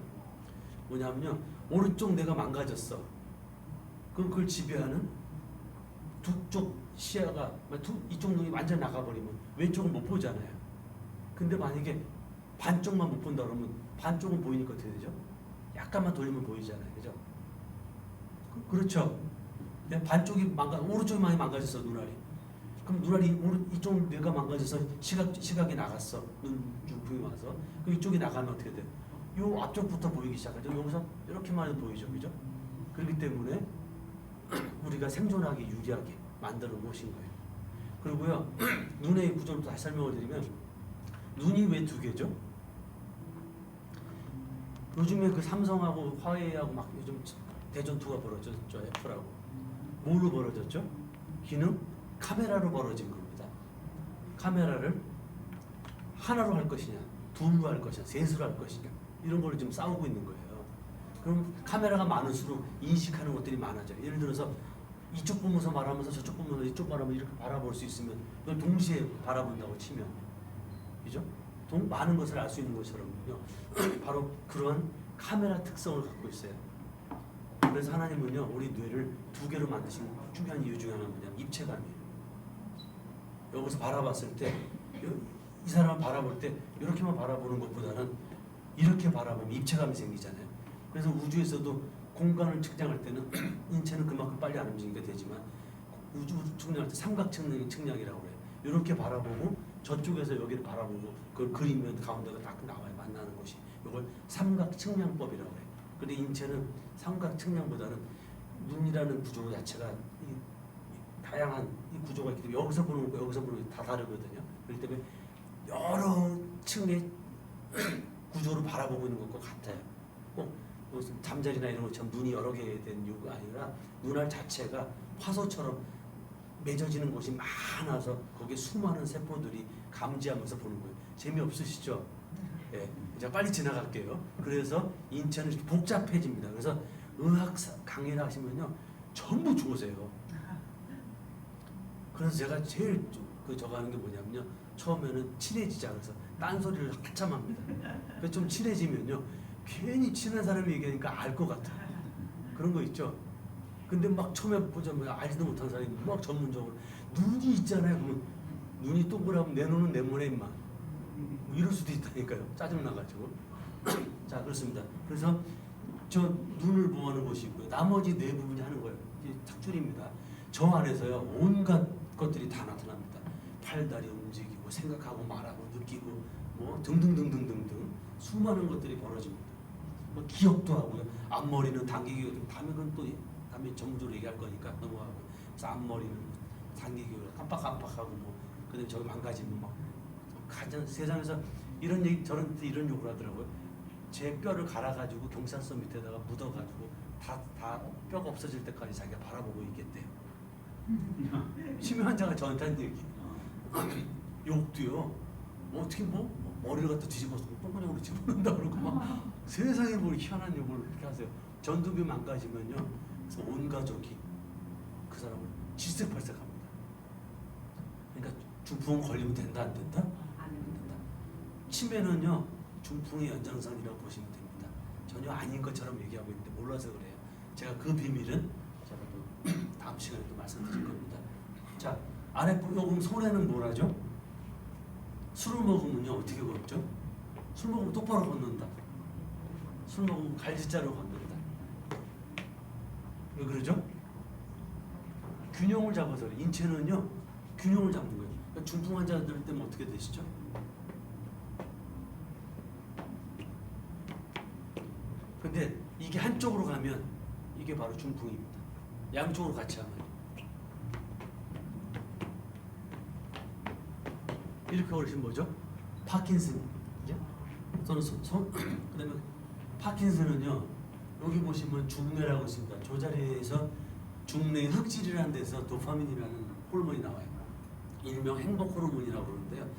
S1: 뭐냐면요 오른쪽 뇌가 망가졌어. 그럼 그걸 지배하는 두 쪽 시야가 이쪽 눈이 완전 나가버리면 왼쪽은 못 보잖아요. 근데 만약에 반쪽만 못 본다 그러면 반쪽은 보이니까 어떻게 되죠? 약간만 돌리면 보이잖아요. 그죠? 그렇죠? 반쪽이 오른쪽이 많이 망가졌어 눈알이. 그럼 눈알이 이쪽 뇌가 망가져서 시각이 나갔어. 눈 중풍이 와서. 그럼 이쪽이 나가면 어떻게 돼? 요 앞쪽부터 보이기 시작하죠. 여기서 이렇게만 해도 보이죠. 그죠? 그렇기 때문에 우리가 생존하기 유리하게 만들어 놓으신 거예요. 그리고요 눈의 구조를 다시 설명을 드리면 눈이 왜 두 개죠? 요즘에 그 삼성하고 화웨이하고 막 요즘 대전투가 벌어졌죠. 애플하고. 뭘로 벌어졌죠? 기능? 카메라로 벌어진 겁니다. 카메라를 하나로 할 것이냐, 둘로 할 것이냐, 셋으로 할 것이냐 이런 걸 지금 싸우고 있는 거예요. 그럼 카메라가 많을수록 인식하는 것들이 많아져요. 예를 들어서 이쪽 보면서 말하면서 저쪽 보면서 이쪽 말하면 이렇게 바라볼 수 있으면 이걸 동시에 바라본다고 치면 그죠? 많은 것을 알 수 있는 것처럼요. 바로 그런 카메라 특성을 갖고 있어요. 그래서 하나님은요 우리 뇌를 두 개로 만드신 중요한 이유 중에 하나는 뭐냐면 입체감이에요. 여기서 바라봤을 때 이 사람을 바라볼 때 이렇게만 바라보는 것보다는 이렇게 바라보면 입체감이 생기잖아요. 그래서 우주에서도 공간을 측량할 때는 인체는 그만큼 빨리 안 움직이게 되지만 우주 측량할 때 삼각 측량이라고 그래요. 이렇게 바라보고 저쪽에서 여기를 바라보고 그걸 그리면 가운데가 딱 나와요. 만나는 것이. 이걸 삼각 측량법이라고 해요. 근데 인체는 삼각 측량보다는 눈이라는 구조 자체가 다양한 이 구조가 있기 때문에 여기서 보는 것과 여기서 보는 게 다 다르거든요. 그렇기 때문에 여러 층의 구조를 바라보고 있는 것과 같아요. 꼭 무슨 잠자리나 이런 것처럼 눈이 여러 개 된 이유가 아니라 눈알 자체가 화소처럼 맺어지는 곳이 많아서 거기에 수많은 세포들이 감지하면서 보는 거예요. 재미없으시죠? 예, 이제 빨리 지나갈게요. 그래서 인체는 복잡해집니다. 그래서 의학 강의를 하시면요 전부 좋으세요. 그래서 제가 제일 저거 하는 게 뭐냐면요 처음에는 친해지자 그래서 딴소리를 한참 합니다. 그래서 좀 친해지면요 괜히 친한 사람이 얘기하니까 알 것 같아. 그런 거 있죠. 근데 막 처음에 보자면 알지도 못한 사람이 막 전문적으로 눈이 있잖아요. 그러면 눈이 동그라면 내 눈은 내모네 임마. 뭐 이럴 수도 있다니까요. 짜증나가지고. 자 그렇습니다. 그래서 저 눈을 보호하는 것이 있고요. 나머지 네 부분이 하는 거예요. 이게 탁줄입니다. 저 안에서요 온갖 것들이 다 나타납니다. 팔다리 움직이고 생각하고 말하고 느끼고 뭐 등등등등등등 수많은 것들이 벌어집니다. 뭐 기억도 하고요. 앞머리는 당기기 다음에 그건 또 다음에 전문적으로 얘기할 거니까 넘어가고 그래서 앞머리는 당기기 깜빡깜빡하고 뭐 근데 저기 망가지면 막 가장 세상에서 이런 얘기 저런 이런 욕을 하더라고요. 제 뼈를 갈아가지고 경찰서 밑에다가 묻어가지고 다 뼈가 없어질 때까지 자기가 바라보고 있겠대요. 치매 환자가 저한테 한 얘기. 욕도요. 뭐 어떻게 뭐 머리를 갖다 뒤집어서 똥구녕으로 집어넣는다 그러고 막 세상에 뭘 희한한 욕을 이렇게 하세요. 전두비 망가지면요. 그래서 온 가족이 그 사람을 질색팔색합니다. 그러니까 중풍 걸리면 된다 안 된다? 안 된다. 치매는요 중풍의 연장선이라고 보시면 됩니다. 전혀 아닌 것처럼 얘기하고 있는데 몰라서 그래요. 제가 그 비밀은 제가 또 다음 시간에 또 말씀드릴 겁니다. 자 아랫부 요금 손에는 뭘 하죠? 술을 먹으면요 어떻게 걷죠? 술 먹으면 똑바로 걷는다. 술 먹으면 갈지자로 걷는다. 왜 그러죠? 균형을 잡아서 그래. 인체는요 균형을 잡는 거예요. 그러니까 중풍 환자들 때문에 어떻게 되시죠? 근데 이게 한쪽으로 가면 이게 바로 중풍입니다. 양쪽으로 같이 하면 이렇게 걸으시면 뭐죠? 파킨슨. 저는 그다음에 파킨슨은요 여기 보시면 중뇌라고 있습니다. 저 자리에서 중뇌 흑질이라는 데서 도파민이라는 호르몬이 나와요. 일명 행복 호르몬이라고 그러는데요.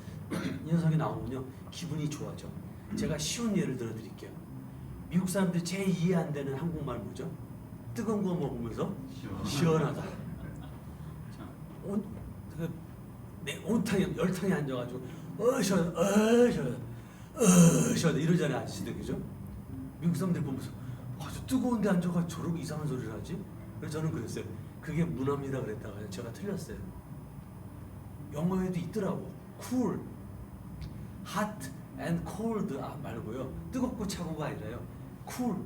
S1: 이 녀석이 나오면요 기분이 좋아져. 제가 쉬운 예를 들어 드릴게요. 미국 사람들이 제일 이해 안 되는 한국말 뭐죠? 뜨거운 거 먹으면서 시원하다. 온탕에 열탕에 앉아가지고 시원하다 이러잖아요 아저씨들 그죠? 미국 사람들 보면서 아주 뜨거운데 앉아가지고 저러고 이상한 소리를 하지? 그래서 저는 그랬어요. 그게 문화입니다 그랬다가 제가 틀렸어요. 영어에도 있더라고. cool, hot and cold 말고요. 뜨겁고 차고가 아니라요. cool,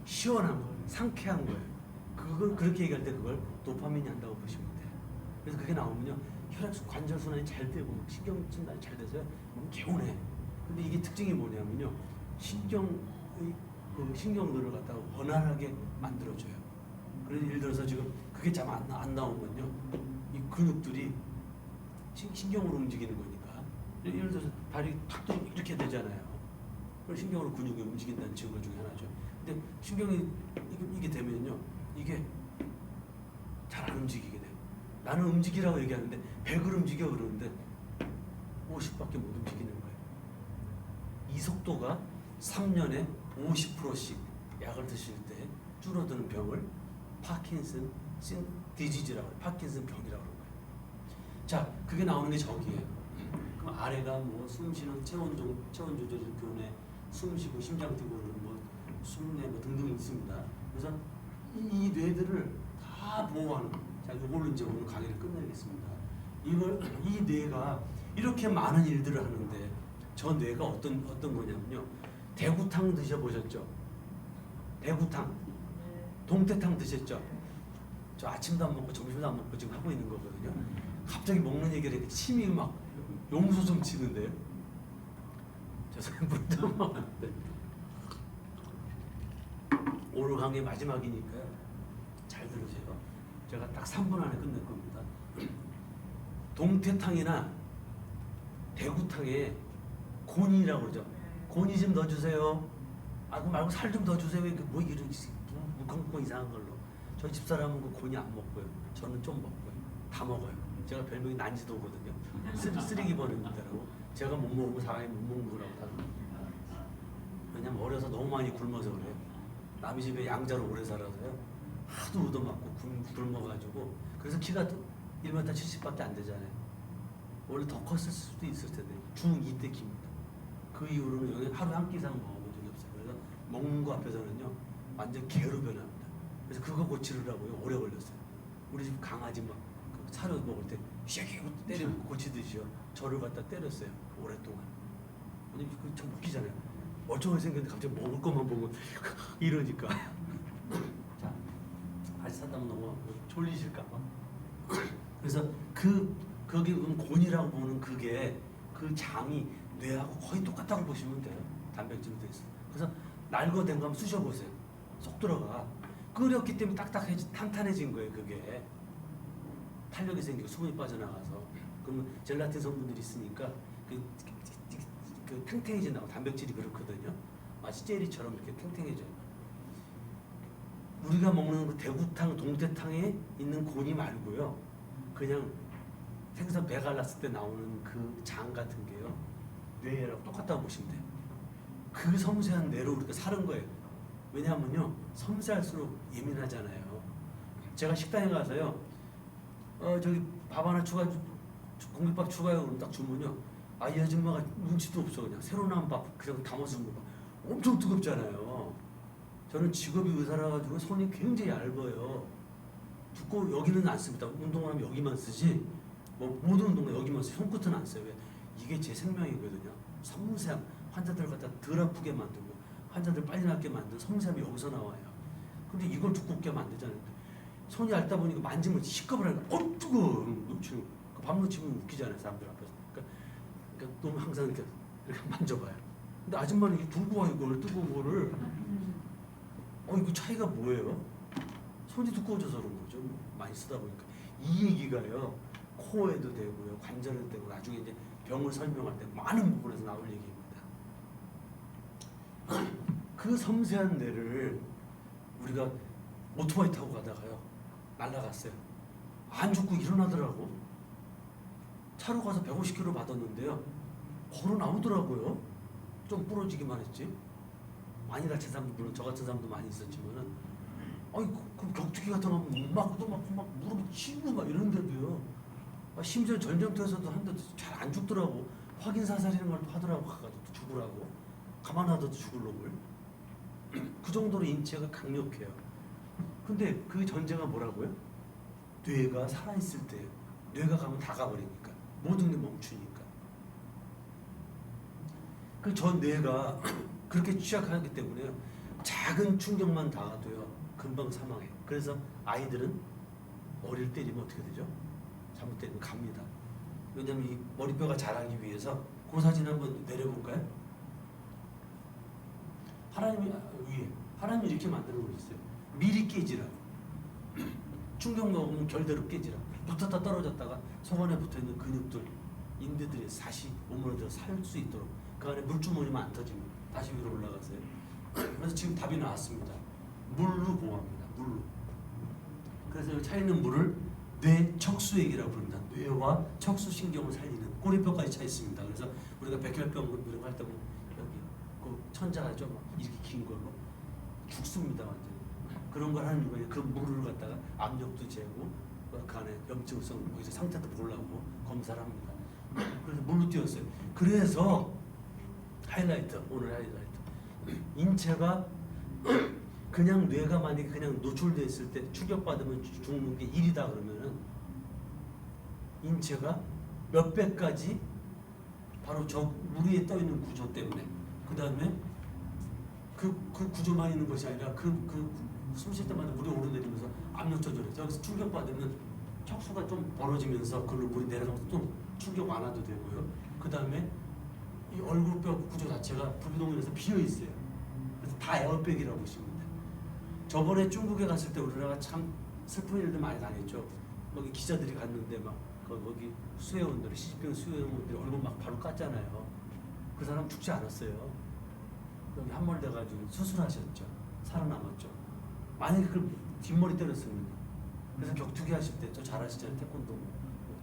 S1: 시원한 거, 상쾌한 거예요. 그걸 그렇게 얘기할 때 그걸 도파민이 한다고 보시면 돼요. 그래서 그게 나오면요. 혈액 관절 순환이 잘 되고 신경 순환이 잘 돼서요. 너무 개운해. 근데 이게 특징이 뭐냐면요. 신경의 그 신경들을 갖다가 원활하게 만들어줘요. 그래서 예를 들어서 지금 그게 잘 안 나오면요. 이 근육들이 신경으로 움직이는 거니까. 예를 들어서 발이 탁 이렇게 되잖아요. 그걸 신경으로 근육이 움직인다는 증거 중에 하나죠. 근데 신경이 이게 되면요. 이게 잘 안 움직이게 돼요. 나는 움직이라고 얘기하는데 100을 움직여 그러는데 50밖에 못 움직이는 거예요. 이 속도가 3년에 50%씩 약을 드실 때 줄어드는 병을 파킨슨 디지즈라고 해요. 파킨슨 병이라고 하는 거예요. 자, 그게 나오는 게 저기예요. 그럼 아래가 뭐 숨쉬는 체온 조절 교내, 숨쉬고 심장 뛰고 뭐 숨내 뭐 등등 있습니다. 그래서 이 뇌들을 다 보호하는. 자, 이걸로 이제 오늘 강의를 끝내겠습니다. 이 뇌가 이렇게 많은 일들을 하는데 저 뇌가 어떤 거냐면요. 대구탕 드셔보셨죠? 대구탕, 동태탕 드셨죠? 저 아침도 안 먹고 점심도 안 먹고 지금 하고 있는 거거든요. 갑자기 먹는 얘기를 이렇게 침이 막 용수 좀 치는데요. 저 사람 물좀 먹는데 오늘 강의 마지막이니까요. 잘 들으세요. 제가 딱 3분 안에 끝낼 겁니다. 동태탕이나 대구탕에 곤이라고 그러죠. 곤이 좀 넣어주세요. 아, 그 말고 살 좀 넣어주세요. 뭐 이런 묵고 이상한 걸로. 저희 집사람은 그 곤이 안 먹고요. 저는 좀 먹고요. 다 먹어요. 제가 별명이 난지도거든요. 쓰레기 버리는 데라고. 제가 못 먹으면 사람이 못 먹는 거라고 다. 왜냐면 어려서 너무 많이 굶어서 그래요. 남의 집에 양자로 오래 살아서요. 하도 얻어맞고 굶어가지고. 그래서 키가 1m 70밖에 안 되잖아요. 원래 더 컸을 수도 있을 텐데 중2 때 깁니다. 그 이후로는 여기 하루 한 끼 이상 먹어본 적이 없어요. 그래서 먹는 거 앞에서는요 완전 개로 변합니다. 그래서 그거 고치려고요 오래 걸렸어요. 우리 집 강아지 막 그 사료 먹을 때 쉐기고 때리고 고치듯이요. 저를 갖다 때렸어요 오랫동안. 왜냐면 참 웃기잖아요. 멀쩡하게 생겼는데 갑자기 먹을 것만 보고 이러니까. 자, 다시 사다만 넘어가고 졸리실까봐. 그래서 거기 곤이라고 보는 그게 그 장이 뇌하고 거의 똑같다고 보시면 돼요. 단백질로 돼 있어. 그래서 날거된 거 한번 쑤셔보세요. 쏙 들어가. 끓였기 때문에 딱딱해지 탄탄해진 거예요. 그게 탄력이 생기고 수분이 빠져나가서 그러면 젤라틴 성분들이 있으니까 그 탱탱해진다고. 단백질이 그렇거든요. 마치 젤리처럼 이렇게 탱탱해져요. 우리가 먹는 그 대구탕, 동태탕에 있는 곤이 말고요. 그냥 생선 배 갈랐을 때 나오는 그 장 같은 게요. 뇌라고 똑같다고 보시면 돼요. 그 섬세한 뇌로 우리가 사는 거예요. 왜냐하면요. 섬세할수록 예민하잖아요. 제가 식당에 가서요. 저기 밥 하나 공깃밥 추가요. 그럼 딱 주면요. 아, 이 아줌마가 눈치도 없어. 그냥 새로 나온 밥 그냥 담아서 먹어. 엄청 뜨겁잖아요. 저는 직업이 의사라 가지고 손이 굉장히 얇아요. 두꺼워 여기는 안 씁니다. 운동을 하면 여기만 쓰지. 뭐 모든 운동은 여기만 써요. 손끝은 안 써요. 왜? 이게 제 생명이거든요. 섬세함. 환자들 갖다 덜 아프게 만들고 환자들 빨리 낫게 만든 섬세함이 여기서 나와요. 근데 이걸 두껍게 만들잖아요. 손이 얇다 보니까 만지면 시겁을 하니까 뜨거워. 놓치는 밥 놓치면 웃기잖아요. 사람들 앞에서. 그러니까 너무 항상 이렇게 만져봐요. 근데 아줌마는 이게 들고 와 이걸 뜨거운 거를. 이거 차이가 뭐예요? 손이 두꺼워져서 그런 거죠. 많이 쓰다 보니까. 이 얘기가요. 코에도 되고요. 관절에도 되고 나중에 이제 병을 설명할 때 많은 부분에서 나올 얘기입니다. 그 섬세한 뇌를 우리가 오토바이 타고 가다가요. 날아갔어요. 안 죽고 일어나더라고. 차로 가서 150km 받았는데요. 걸어 나오더라고요. 좀 부러지기만 했지. 많이 다친 사람도 물론 저 같은 사람도 많이 있었지만은 그 격투기 같은 거 하면 막 무릎 치고 막 이런데도요. 심지어 전쟁터에서도 한데 잘 안 죽더라고. 확인 사살이라는 걸 하더라고. 가가지고 죽으라고. 가만 놔둬도 죽을 놈을. 그 정도로 인체가 강력해요. 근데 그 전제가 뭐라고요? 뇌가 살아있을 때예요. 뇌가 가면 다 가버리니까. 모든 게 멈추니까. 그 전 뇌가 그렇게 취약하기 때문에요. 작은 충격만 닿아도요. 금방 사망해요. 그래서 아이들은 머리를 때리면 어떻게 되죠? 잘못 때리면 갑니다. 왜냐면 이 머리뼈가 자라기 위해서 그 사진 한번 내려볼까요? 하나님이 이렇게 만들어 놓으셨어요. 미리 깨지라. 충격 먹으면 결대로 깨지라. 붙었다 떨어졌다가 속 안에 붙어있는 근육들, 인대들이 다시 몸으로 들어 살 수 있도록 그 안에 물주머니만 안 터지면 다시 위로 올라가세요. 그래서 지금 답이 나왔습니다. 물로 보호합니다. 물로. 그래서 여기 차 있는 물을 뇌 척수액이라고 부릅니다. 뇌와 척수신경을 살리는 꼬리뼈까지 차 있습니다. 그래서 우리가 백혈병 이런 거 할 때 보면 여기 그 천자가 좀 이렇게 긴 걸로 죽습니다. 완전. 그런 걸 하는 거예요. 그 물을 갖다가 압력도 재고 그 안에 염증성 여기서 상태도 보려고 검사를 합니다. 그래서 물로 띄웠어요. 그래서 하이라이트, 오늘 하이라이트. 인체가 그냥 뇌가 만약에 그냥 노출돼 있을 때 충격받으면 죽는 게 일이다 그러면은 인체가 몇백 가지 바로 저 물 위에 떠 있는 구조 때문에. 그 다음에 그 구조만 있는 것이 아니라 숨 쉴 때마다 물이 오르내리면서 압력 조절해. 여기서 충격 받으면 척수가 좀 벌어지면서 그걸로 물이 내려가면서 좀 충격 완화도 되고요. 그 다음에 이 얼굴뼈 구조 자체가 불구동력에서 비어 있어요. 그래서 다 에어백이라고 보시면 돼요. 저번에 중국에 갔을 때 우리나라가 참 슬픈 일들 많이 당했죠. 거기 기자들이 갔는데 막 거기 수혜원들이 시집병 수혜원들이 얼굴 막 바로 깠잖아요. 그 사람 죽지 않았어요. 여기 함몰돼가지고 수술하셨죠. 살아남았죠. 만약에 그걸 뒷머리 때렸으면 그래서 격투기 하실 때 저 잘하시잖아요. 태권도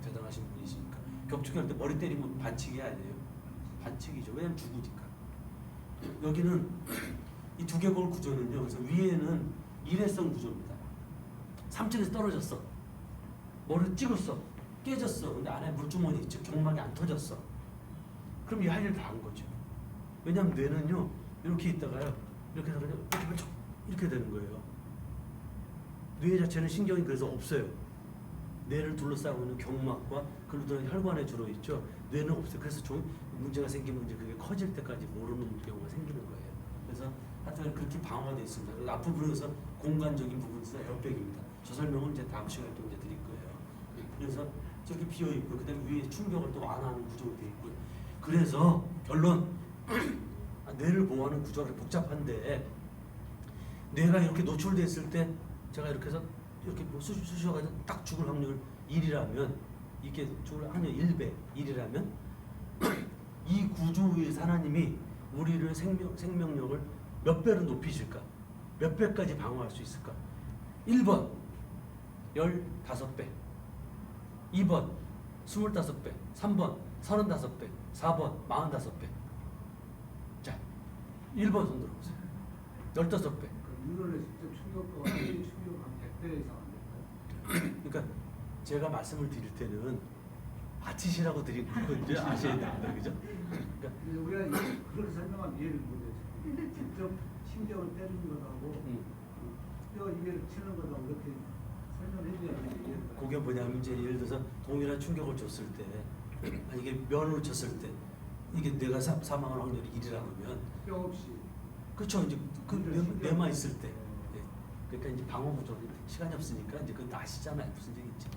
S1: 대단하신 분이시니까 격투기 할 때 머리 때리면 반칙이 아니에요. 반칙이죠. 왜냐면 죽으니까. 여기는 이 두개골 구조는요. 그래서 위에는 일회성 구조입니다. 3층에서 떨어졌어. 머리를 찍었어. 깨졌어. 근데 안에 물주머니 있죠. 경막이 안 터졌어. 그럼 이 할 일 다 한 거죠. 왜냐면 뇌는요. 이렇게 있다가요. 이렇게 해서 이렇게 되는 거예요. 뇌 자체는 신경이 그래서 없어요. 뇌를 둘러싸고 있는 경막과 그로 들어간 혈관에 주로 있죠. 뇌는 없어요. 그래서 좀 문제가 생기면 이제 그게 커질 때까지 모르는 경우가 생기는 거예요. 그래서 하여튼 그렇게 방어되어 있습니다. 앞부분에서 공간적인 부분에서 에어백입니다. 저 설명은 이제 다음 시간에 또 이제 드릴 거예요. 그래서 저렇게 비어 있고 그다음에 위에 충격을 또 완화하는 구조로 되어 있고요. 그래서 결론 뇌를 보호하는 구조가 복잡한데 뇌가 이렇게 노출됐을 때 제가 이렇게 해서 이렇게 뭐 쑤셔가지고 딱 죽을 확률 1이라면 이게 죽을 확률 1배 1이라면 이 구조의 하나님이 우리를 생명력을 몇 배로 높이실까? 몇 배까지 방어할 수 있을까? 1번 15배 2번 25배 3번 35배 4번 45배. 자 1번 손 들어보세요. 15배.
S2: 이거를 직접 충격과 충격 한 100배 이상 안 될까요?
S1: 그러니까 제가 말씀을 드릴 때는 아치시라고 드린 건지 아셔야 됩니다. 그죠? 그러니까
S2: 근데 우리가 그렇게 설명하면 이해를 못해요. 직접 신경을 때리는 것하고 뼈 이해를 치는 것하고 이렇게 설명을 해줘야 이해를 가요.
S1: 그게 뭐냐면 이제 예를 들어서 동일한 충격을 줬을 때 이게 면으로 쳤을 때 이게 내가 사망할 확률이 1이라고 하면
S2: 뼈 없이.
S1: 그렇죠. 이제 그 뇌만 있을 때 예. 그러니까 이제 방어 구조 시간이 없으니까 이제 그건 아시잖아요. 무슨 얘기인지.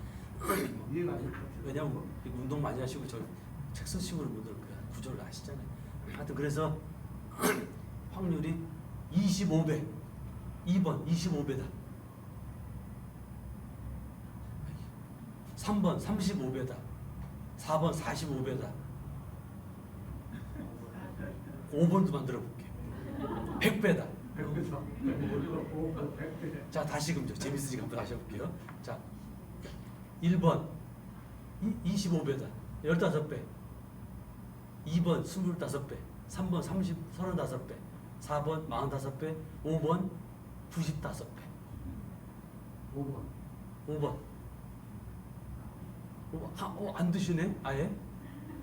S2: 이해가 안 돼요.
S1: 왜냐면 운동 많이 하시고 저 책 쓰시는 분들 그 구조를 아시잖아요. 하여튼 그래서 확률이 25배 2번 25배다 3번 35배다 4번 45배다 5번도 만들어 볼게요 100배다
S2: 여기서 100배.
S1: 자 다시금 좀 재밌으니까 한번 다시 해볼게요. 자 1번 25배다 15배 2번 25배 3번 35배 4번 45배 5번 95배
S2: 5번.
S1: 5번 안 드시네 아예?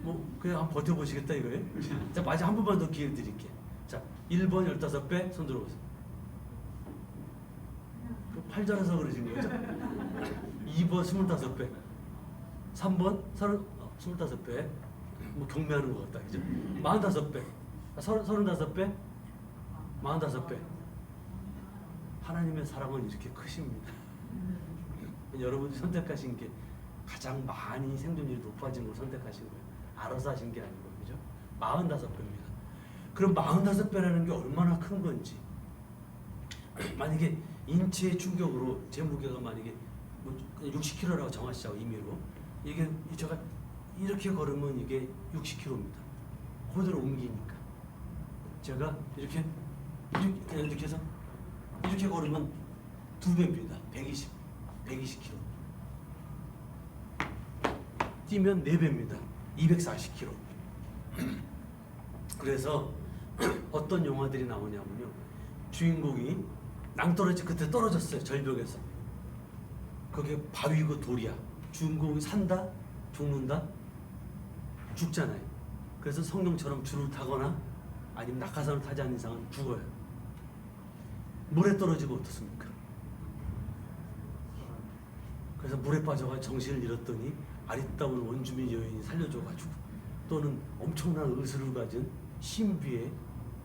S1: 뭐 그냥 한번 버텨보시겠다 이거예요? 자 마지막 한 번만 더 기회 드릴게요. 자 1번 15배 손 들어보세요. 팔 잘라서 그러신 거죠? 2번 25배 3번 25배 뭐 경매하는 것 같다 그죠? 45배 35배 45배 하나님의 사랑은 이렇게 크십니다. 여러분이 선택하신 게 가장 많이 생존율이 높아진 걸 선택하신 거예요. 알아서 하신 게 아니고 그죠? 45배입니다. 그럼 45배라는 게 얼마나 큰 건지 만약에 인체의 충격으로 제 무게가 만약에 뭐 60kg라고 정하시자고 임의로 이게 제가 이렇게 걸으면 이게 60kg입니다. 그대로 옮기니까 제가 이렇게 해서 이렇게 걸으면 2배입니다. 120kg 뛰면 4배입니다. 240kg 그래서 어떤 영화들이 나오냐면요. 주인공이 낭떠러지 끝에 떨어졌어요. 절벽에서. 그게 바위고 돌이야. 주인공이 산다? 죽는다? 죽잖아요. 그래서 성령처럼 줄을 타거나 아니면 낙하산을 타지 않는 이상은 죽어요. 물에 떨어지고 어떻습니까? 그래서 물에 빠져가 정신을 잃었더니 아리따운 원주민 여인이 살려줘가지고 또는 엄청난 의술을 가진 신비의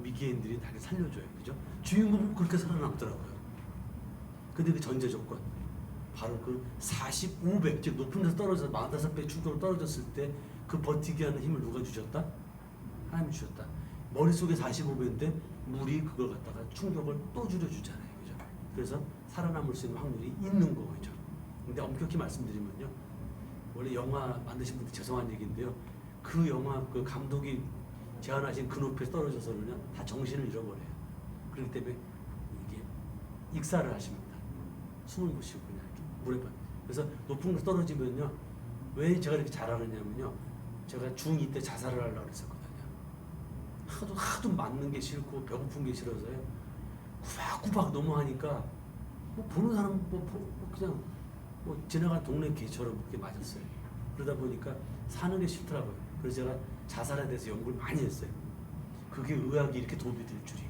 S1: 미개인들이 다시 살려줘요. 그죠? 주인공은 그렇게 살아남더라고요. 근데 그 전제 조건, 바로 그 45배, 즉 높은 데서 떨어져서 45배 충격으로 떨어졌을 때 그 버티게 하는 힘을 누가 주셨다? 하나님이 주셨다. 머릿속에 45배인데 물이 그걸 갖다가 충격을 또 줄여주잖아요. 그죠? 그래서 살아남을 수 있는 확률이 있는 거죠. 근데 엄격히 말씀드리면요. 원래 영화 만드신 분들 죄송한 얘기인데요. 그 영화 그 감독이 제안하신 그 높이에 떨어져서는요. 다 정신을 잃어버려요. 그렇기 때문에 이게 익사를 하십니다. 숨을 못 쉬고 그냥 이렇게 물에 빠. 그래서 높은 곳 떨어지면요. 왜 제가 이렇게 잘하느냐면요. 제가 중2 때 자살을 하려고 그랬었거든요. 하도 맞는 게 싫고 배고픈 게 싫어서요. 구박구박 너무 하니까 뭐 보는 사람 그냥 뭐 지나간 동네 개처럼 그렇게 맞았어요. 그러다 보니까 사는 게 싫더라고요. 그래서 제가 자살에 대해서 연구를 많이 했어요. 그게 의학이 이렇게 도움이 될 줄이.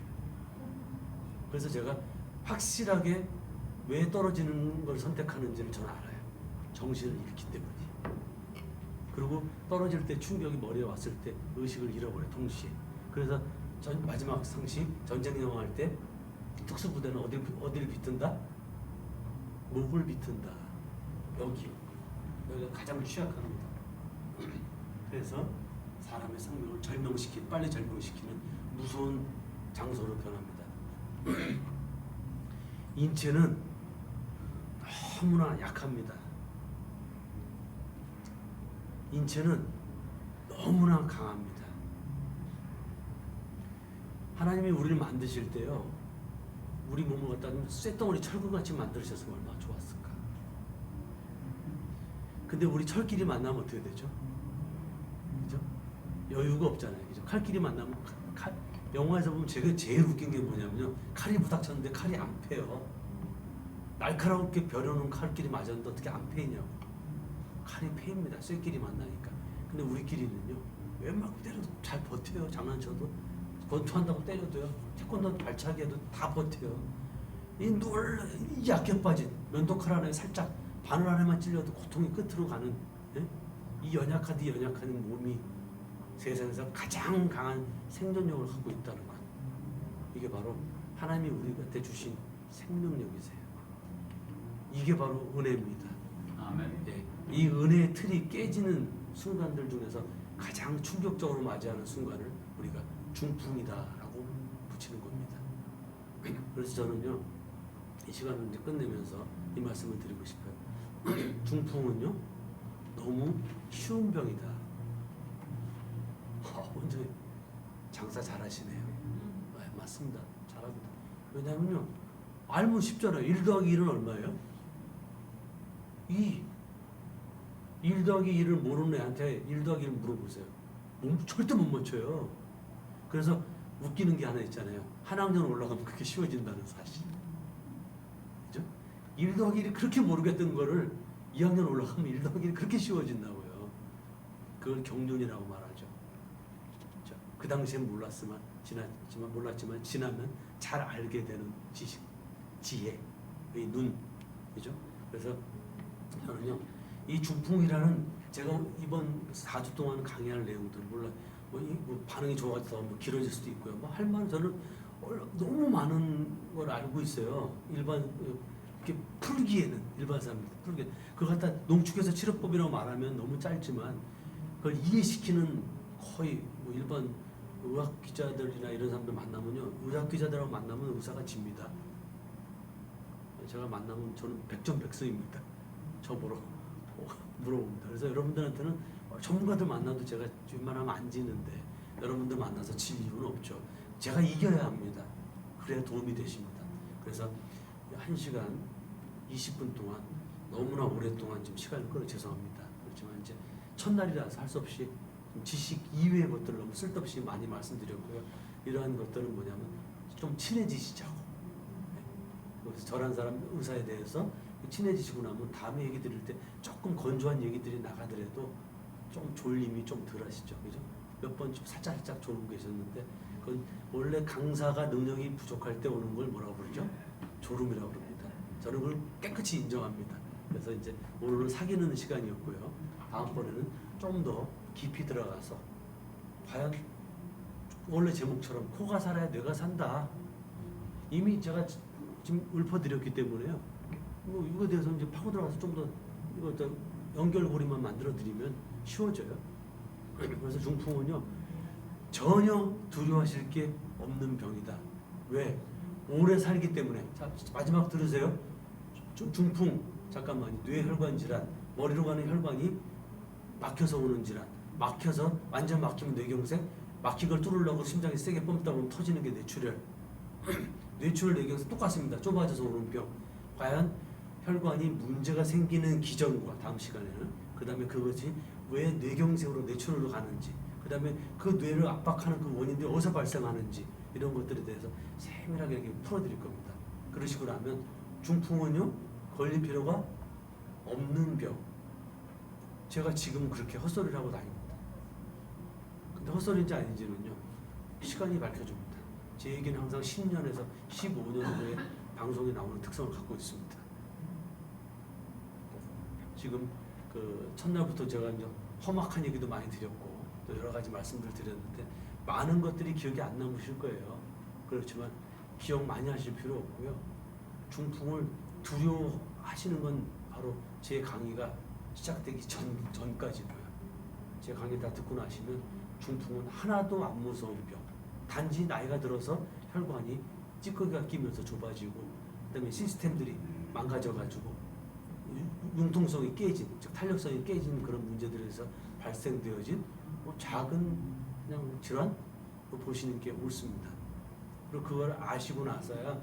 S1: 그래서 제가 확실하게 왜 떨어지는 걸 선택하는지를 저는 알아요. 정신을 잃기 때문에. 그리고 떨어질 때 충격이 머리에 왔을 때 의식을 잃어버려요. 동시에. 그래서 마지막 상식 전쟁 영화 할 때 특수부대는 어디를 비튼다? 목을 비튼다. 여기가 가장 취약합니다. 그래서 사람의 생명을 빨리 절명시키는 무서운 장소로 변합니다. 인체는 너무나 약합니다. 인체는 너무나 강합니다. 하나님이 우리를 만드실 때요, 우리 몸을 갖다 쇳덩어리 철근같이 만드셨으면 얼마나 좋았을까. 근데 우리 철끼리 만나면 어떻게 되죠? 그죠? 여유가 없잖아요. 그죠? 칼끼리 만나면 영화에서 보면 제가 제일 웃긴 게 뭐냐면요, 칼이 부닥쳤는데 칼이 안 패요. 날카롭게 벼려놓은 칼끼리 맞았는데 어떻게 안 패이냐고. 칼이 패입니다. 쇠끼리 만나니까. 근데 우리끼리는요, 웬만큼 때려도 잘 버텨요. 장난쳐도 권투한다고 때려도요, 태권도 발차기해도 다 버텨요. 이 약해 빠진 면도칼 하나에 살짝 바늘 하나만 찔려도 고통이 끝으로 가는, 예? 이 연약한 몸이 세상에서 가장 강한 생존력을 갖고 있다는 것. 이게 바로 하나님이 우리한테 주신 생명력이세요. 이게 바로 은혜입니다.
S3: 아멘.
S1: 예, 이 은혜의 틀이 깨지는 순간들 중에서 가장 충격적으로 맞이하는 순간을 우리가 중풍이다라고 붙이는 겁니다. 그래서 저는요, 이 시간을 이제 끝내면서 이 말씀을 드리고 싶어요. 중풍은요, 너무 쉬운 병이다. 완전히 장사 잘하시네요. 네, 맞습니다. 잘합니다. 왜냐하면요, 알면 쉽잖아요. 1 더하기 1은 얼마예요? 2. 1 더하기 1을 모르는 애한테 1 더하기 1 물어보세요. 절대 못 맞춰요. 그래서 웃기는 게 하나 있잖아요. 한 학년 올라가면 그게 쉬워진다는 사실. 그죠? 1 더하기 1이 그렇게 모르겠던 거를 2학년 올라가면 1 더하기 1이 그렇게 쉬워진다고요. 그걸 경륜이라고 말하죠. 그죠? 그 당시엔 몰랐지만 지나면 잘 알게 되는 지식, 지혜, 의 눈. 그죠? 그래서 저는요, 이 중풍이라는, 제가 이번 4주 동안 강의할 내용들 몰라, 뭐 반응이 좋아서 뭐 길어질 수도 있고요. 뭐 할 말은 저는 너무 많은 걸 알고 있어요. 이렇게 풀기에는 일반 사람들 풀기, 그걸 갖다 농축해서 치료법이라고 말하면 너무 짧지만 그걸 이해시키는 거의 뭐 일반 의학 기자들이나 이런 사람들 만나면요, 의학 기자들하고 만나면 의사가 집니다. 제가 만나면 저는 백전백승입니다. 저보러 물어봅니다. 그래서 여러분들한테는 전문가들 만나도 제가 웬만하면 안 지는데 여러분들 만나서 질 이유는 없죠. 제가 이겨야 합니다. 그래야 도움이 되십니다. 그래서 1시간 20분 동안 너무나 오랫동안 좀 시간을 끌어 죄송합니다. 그렇지만 이제 첫날이라서 할 수 없이 지식 이외의 것들을 너무 쓸데없이 많이 말씀드렸고요. 이러한 것들은 뭐냐면 좀 친해지시자고. 그래서 저란 사람 의사에 대해서 친해지시고 나면 다음에 얘기 드릴 때 조금 건조한 얘기들이 나가더라도 좀 졸림이 좀 덜 하시죠. 그죠? 몇 번 좀 살짝 졸고 계셨는데, 그건 원래 강사가 능력이 부족할 때 오는 걸 뭐라고 부르죠? 졸음이라고 부릅니다. 저는 그걸 깨끗이 인정합니다. 그래서 이제 오늘은 사귀는 시간이었고요. 다음번에는 좀 더 깊이 들어가서 과연 원래 제목처럼 코가 살아야 뇌가 산다. 이미 제가 지금 읊어드렸기 때문에요. 뭐 이거에 대해서 이제 파고 들어가서 좀 더 이거 연결고리만 만들어 드리면 쉬워져요. 그래서 중풍은요 전혀 두려워하실 게 없는 병이다. 왜? 오래 살기 때문에. 자, 마지막 들으세요. 중풍 잠깐만 뇌혈관 질환, 머리로 가는 혈관이 막혀서 오는 질환. 막혀서 완전 막히면 뇌경색, 막힌 걸 뚫으려고 심장이 세게 뿜다 보면 터지는 게 뇌출혈. 뇌출혈, 뇌경색 똑같습니다. 좁아져서 오는 병. 과연 혈관이 문제가 생기는 기전과 다음 시간에는 그 다음에 그것이 왜 뇌경색으로 뇌출혈로 가는지, 그 다음에 그 뇌를 압박하는 그 원인들이 어디서 발생하는지 이런 것들에 대해서 세밀하게 이렇게 풀어드릴 겁니다. 그러시고 나면 중풍은요 걸릴 필요가 없는 병. 제가 지금 그렇게 헛소리를 하고 다닙니다. 근데 헛소리인지 아닌지는요 시간이 밝혀줍니다. 제 얘기는 항상 10년에서 15년 후에 방송에 나오는 특성을 갖고 있습니다. 지금 그 첫날부터 제가 이제 험악한 얘기도 많이 드렸고 또 여러 가지 말씀들 드렸는데 많은 것들이 기억이 안 남으실 거예요. 그렇지만 기억 많이 하실 필요 없고요. 중풍을 두려워하시는 건 바로 제 강의가 시작되기 전까지고요. 제 강의 다 듣고 나시면 중풍은 하나도 안 무서운 병. 단지 나이가 들어서 혈관이 찌꺼기가 끼면서 좁아지고 그다음에 시스템들이 망가져가지고 융통성이 깨진, 즉 탄력성이 깨진 그런 문제들에서 발생되어진 뭐 작은 그냥 질환 보시는 게 옳습니다. 그리고 그걸 아시고 나서야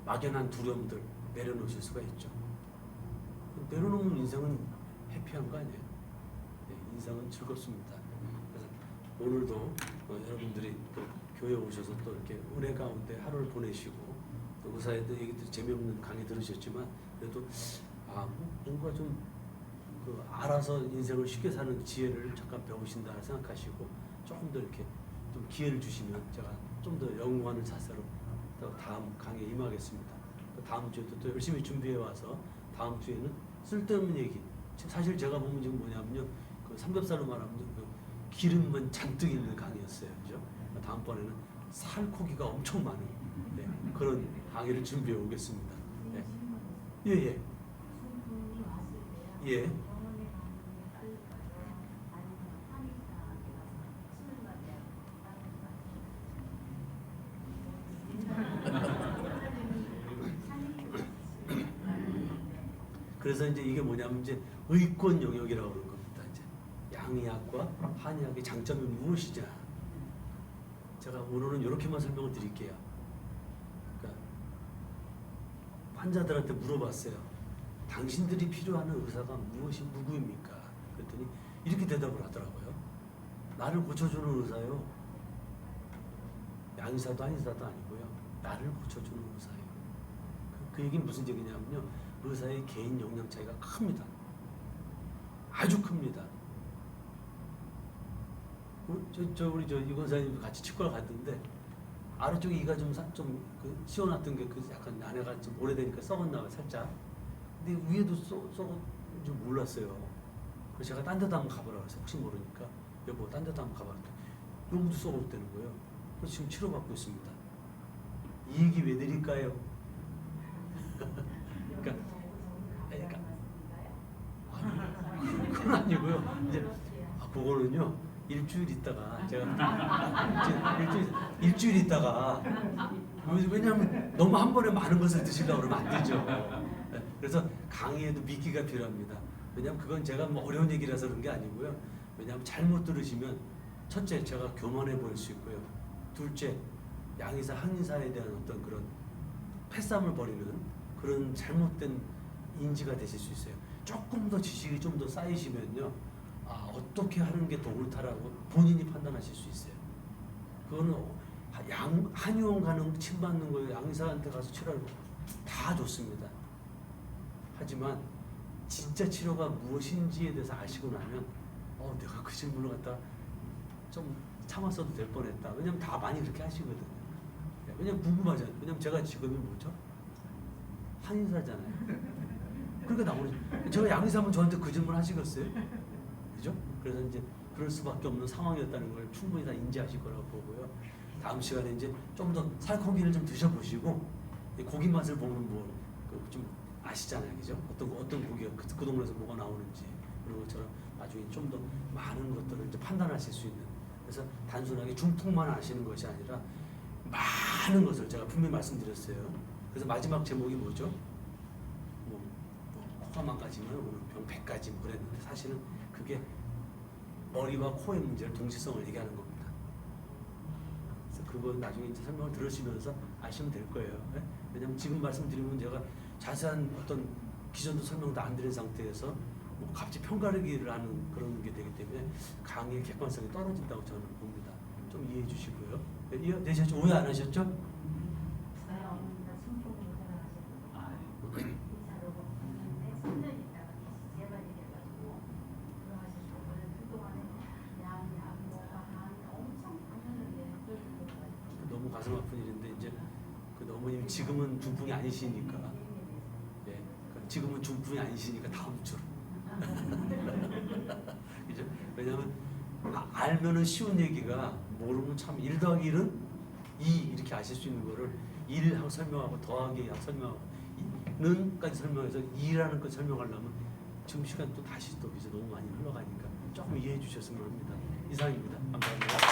S1: 막연한 두려움들 내려놓으실 수가 있죠. 내려놓으면 인생은 해피한 거 아니에요? 네, 인생은 즐겁습니다. 그래서 오늘도 여러분들이 또 교회 오셔서 또 이렇게 은혜 가운데 하루를 보내시고 또 의사에 대한 얘기도 재미없는 강의 들으셨지만 그래도 뭔가 좀 알아서 인생을 쉽게 사는 지혜를 잠깐 배우신다 생각하시고 조금 더 이렇게 좀 기회를 주시면 제가 좀 더 연구하는 자세로 또 다음 강의에 임하겠습니다. 다음 주에도 또 열심히 준비해 와서 다음 주에는 쓸데없는 얘기. 사실 제가 보면 지금 뭐냐면요, 그 삼겹살로 말하면 그 기름만 잔뜩 있는 강의였어요, 그죠? 다음번에는 살코기가 엄청 많은 그런 강의를 준비해 오겠습니다. 네. 예. 예. 그래서 이제 이게 뭐냐면 이제 의권 영역이라고 그러는 겁니다. 이제 양의학과 한의학의 장점이 무엇이냐. 제가 오늘은 이렇게만 설명을 드릴게요. 그러니까 환자들한테 물어봤어요. 당신들이 필요하는 의사가 무엇이 누구입니까? 그랬더니 이렇게 대답을 하더라고요. 나를 고쳐주는 의사요. 양의사도 한의사도 아니고요. 나를 고쳐주는 의사예요. 그 얘기는 무슨 얘기냐면요. 의사의 개인 역량 차이가 큽니다. 아주 큽니다. 우리 이 권사님도 같이 치과를 갔는데 아래쪽에 이가 좀 씌워놨던 게 약간 안에가 좀 오래되니까 썩었나 봐요, 살짝. 근데 위에도 썩은 줄 몰랐어요. 그래서 제가 딴 데도 한번 가보라 그래서 혹시 모르니까 여보 딴 데도 한번 가봐라. 여기도 썩었다는 거예요. 그래서 지금 치료받고 있습니다. 이 얘기 왜 드릴까요? 그건 아니고요. 이제 그거는요 일주일 있다가 제가 일주일 있다가 왜냐하면 너무 한 번에 많은 것을 드시려고 그러면 안 되죠. 그래서 강의에도 미끼가 필요합니다. 왜냐하면 그건 제가 뭐 어려운 얘기라서 그런 게 아니고요. 왜냐하면 잘못 들으시면 첫째 제가 교만해 보일 수 있고요. 둘째 양의사 한의사에 대한 어떤 그런 패싸움을 벌이는 그런 잘못된 인지가 되실 수 있어요. 조금 더 지식이 좀 더 쌓이시면요, 어떻게 하는 게 더 옳다라고 본인이 판단하실 수 있어요. 그거는 한의원 가는 침 받는 거예요. 양의사한테 가서 치료하고 다 좋습니다. 하지만 진짜 치료가 무엇인지에 대해서 아시고 나면 내가 그 질문을 갖다 좀 참았어도 될 뻔했다. 왜냐면 다 많이 그렇게 하시거든요. 왜냐면 궁금하잖아요. 왜냐면 제가 직업이 뭐죠? 한의사잖아요. 그러니까 나오죠. 제가 양의사면 저한테 그 질문 하시겠어요? 그죠? 그래서 이제 그럴 수밖에 없는 상황이었다는 걸 충분히 다 인지하실 거라고 보고요. 다음 시간에 이제 좀 더 살코기를 좀 드셔보시고 고기 맛을 보면 뭐좀 아시잖아요, 그죠? 어떤 고기가 그 동네에서 뭐가 나오는지 그런 것처럼 나중에 좀 더 많은 것들을 이제 판단하실 수 있는. 그래서 단순하게 중풍만 아시는 것이 아니라 많은 것을 제가 분명히 말씀드렸어요. 그래서 마지막 제목이 뭐죠? 코가 망가지면 오늘 병 100가지 그랬는데 사실은 그게 머리와 코의 문제를 동시성을 얘기하는 겁니다. 그래서 그건 나중에 이제 설명을 들으시면서 아시면 될 거예요. 네? 왜냐하면 지금 말씀드리면 제가 자세한 어떤 기존도 설명도 안 드린 상태에서 뭐 갑자기 평가르기를 하는 그런 게 되기 때문에 강의의 객관성이 떨어진다고 저는 봅니다. 좀 이해해 주시고요. 이해되셨죠? 오해 안 하셨죠? 아, 네. 너무 가슴 아픈 일인데 이제 그 어머님 지금은 중풍이 아니시니까 예, 지금은 중풍이 아니시니까 다음 주로 그죠? 왜냐하면 알면은 쉬운 얘기가 모르면 참 1 더하기 1은 2 이렇게 아실 수 있는 거를 1 하고 설명하고 더하기 하고 설명하고 는까지 설명해서 2라는 걸 설명하려면 지금 시간 또 다시 또 이제 너무 많이 흘러가니까 조금 이해해 주셨으면 합니다. 이상입니다. 감사합니다.